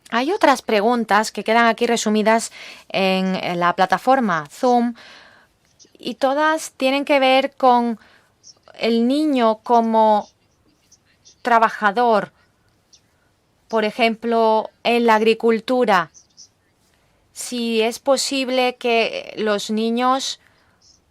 Hay otras preguntas que quedan aquí resumidas en la plataforma Zoom y todas tienen que ver con el niño como trabajador. Por ejemplo, en la agricultura. Si es posible que los niños,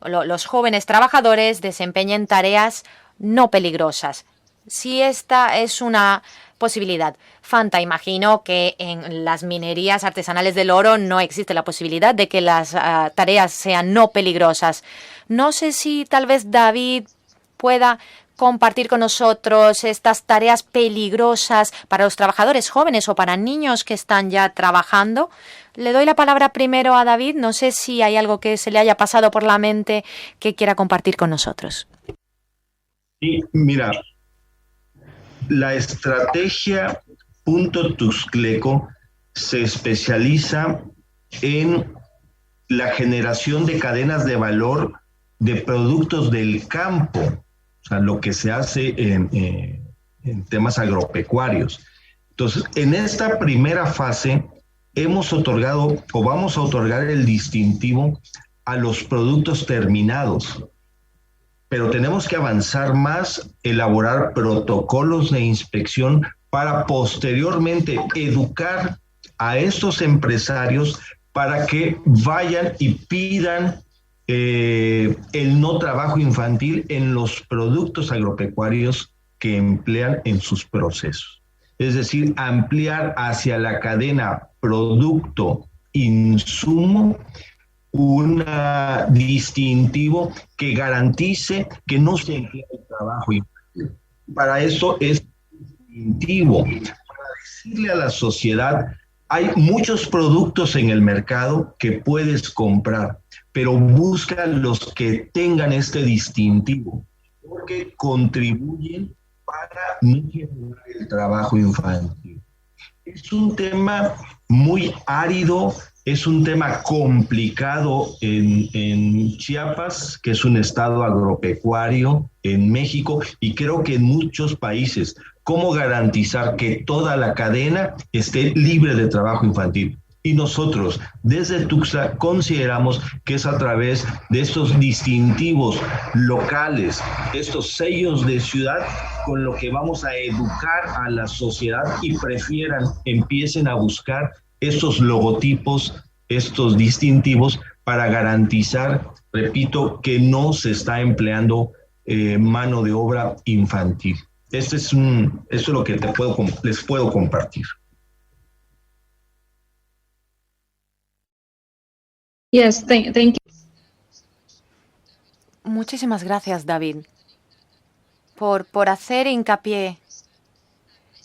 los jóvenes trabajadores desempeñen tareas no peligrosas. Si esta es una posibilidad. Fanta, imagino que en las minerías artesanales del oro no existe la posibilidad de que las tareas sean no peligrosas. No sé si tal vez David pueda compartir con nosotros estas tareas peligrosas para los trabajadores jóvenes o para niños que están ya trabajando. Le doy la palabra primero a David. No sé si hay algo que se le haya pasado por la mente que quiera compartir con nosotros. Sí, mira, la estrategia Punto Tuxtleco se especializa en la generación de cadenas de valor de productos del campo, o sea, lo que se hace en temas agropecuarios. Entonces, en esta primera fase hemos otorgado o vamos a otorgar el distintivo a los productos terminados, pero tenemos que avanzar más, elaborar protocolos de inspección para posteriormente educar a estos empresarios para que vayan y pidan el no trabajo infantil en los productos agropecuarios que emplean en sus procesos. Es decir, ampliar hacia la cadena producto-insumo un distintivo que garantice que no se emplea el trabajo infantil. Para eso es distintivo, para decirle a la sociedad, hay muchos productos en el mercado que puedes comprar, pero busca los que tengan este distintivo, porque contribuyen para no generar el trabajo infantil. Es un tema muy árido, es un tema complicado en Chiapas, que es un estado agropecuario, en México, y creo que en muchos países. ¿Cómo garantizar que toda la cadena esté libre de trabajo infantil? Y nosotros, desde Tuxtla, consideramos que es a través de estos distintivos locales, estos sellos de ciudad, con lo que vamos a educar a la sociedad y empiecen a buscar estos logotipos, estos distintivos, para garantizar, repito, que no se está empleando mano de obra infantil. Esto es lo que les puedo compartir. Yes, thank you. Muchísimas gracias, David, por hacer hincapié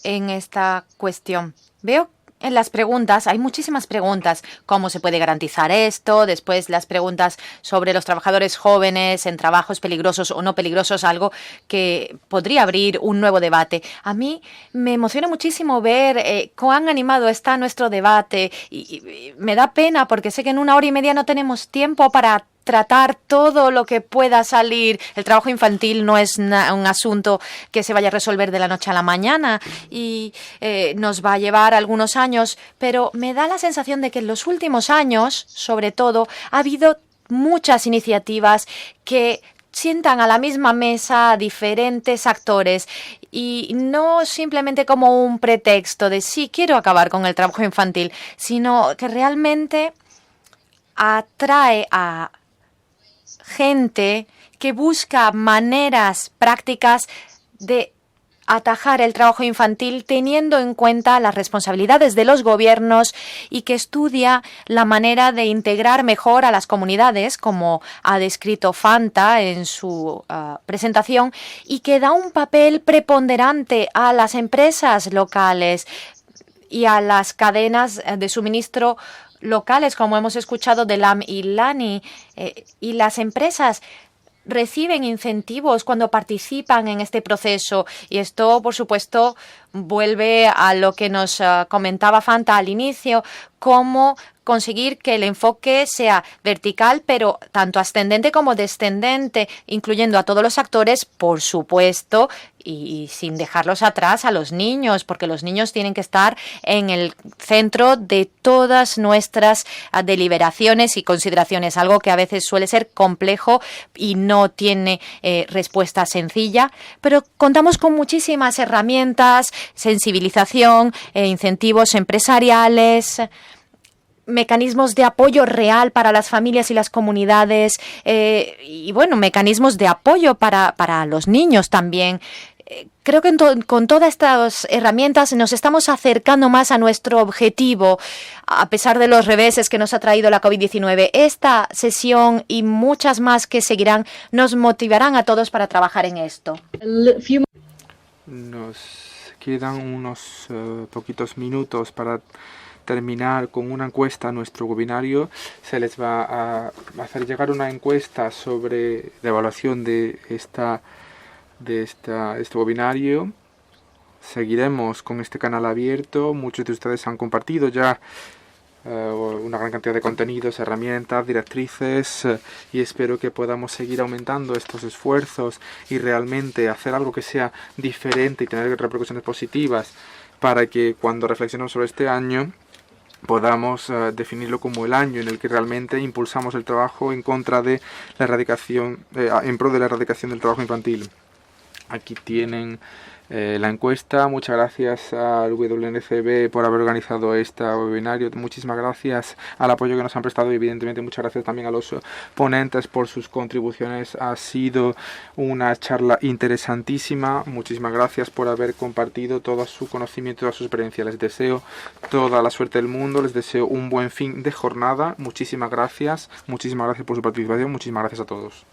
en esta cuestión. Veo en las preguntas, hay muchísimas preguntas. ¿Cómo se puede garantizar esto? Después las preguntas sobre los trabajadores jóvenes en trabajos peligrosos o no peligrosos, algo que podría abrir un nuevo debate. A mí me emociona muchísimo ver cuán animado está nuestro debate y me da pena porque sé que en 1 hora y media no tenemos tiempo para tratar todo lo que pueda salir. El trabajo infantil no es un asunto que se vaya a resolver de la noche a la mañana y nos va a llevar algunos años, pero me da la sensación de que en los últimos años, sobre todo, ha habido muchas iniciativas que sientan a la misma mesa a diferentes actores y no simplemente como un pretexto de sí, quiero acabar con el trabajo infantil, sino que realmente atrae a gente que busca maneras prácticas de atajar el trabajo infantil teniendo en cuenta las responsabilidades de los gobiernos y que estudia la manera de integrar mejor a las comunidades, como ha descrito Fanta en su presentación, y que da un papel preponderante a las empresas locales y a las cadenas de suministro locales, como hemos escuchado de LAM y LANI, y las empresas reciben incentivos cuando participan en este proceso y esto, por supuesto, vuelve a lo que nos comentaba Fanta al inicio, cómo conseguir que el enfoque sea vertical, pero tanto ascendente como descendente, incluyendo a todos los actores, por supuesto, y sin dejarlos atrás a los niños, porque los niños tienen que estar en el centro de todas nuestras deliberaciones y consideraciones, algo que a veces suele ser complejo y no tiene respuesta sencilla, pero contamos con muchísimas herramientas, sensibilización, incentivos empresariales, mecanismos de apoyo real para las familias y las comunidades y, bueno, mecanismos de apoyo para los niños también. Creo que con todas estas herramientas nos estamos acercando más a nuestro objetivo, a pesar de los reveses que nos ha traído la COVID-19. Esta sesión y muchas más que seguirán nos motivarán a todos para trabajar en esto. Nos quedan unos poquitos minutos para terminar con una encuesta a nuestro webinario. Se les va a hacer llegar una encuesta sobre la evaluación de este webinario. Seguiremos con este canal abierto. Muchos de ustedes han compartido ya una gran cantidad de contenidos, herramientas, directrices y espero que podamos seguir aumentando estos esfuerzos y realmente hacer algo que sea diferente y tener repercusiones positivas para que cuando reflexionemos sobre este año podamos definirlo como el año en el que realmente impulsamos el trabajo en contra de la erradicación, en pro de la erradicación del trabajo infantil. Aquí tienen la encuesta. Muchas gracias al WNCB por haber organizado este webinario. Muchísimas gracias al apoyo que nos han prestado y evidentemente muchas gracias también a los ponentes por sus contribuciones. Ha sido una charla interesantísima. Muchísimas gracias por haber compartido todo su conocimiento y toda su experiencia. Les deseo toda la suerte del mundo. Les deseo un buen fin de jornada. Muchísimas gracias por su participación. Muchísimas gracias a todos.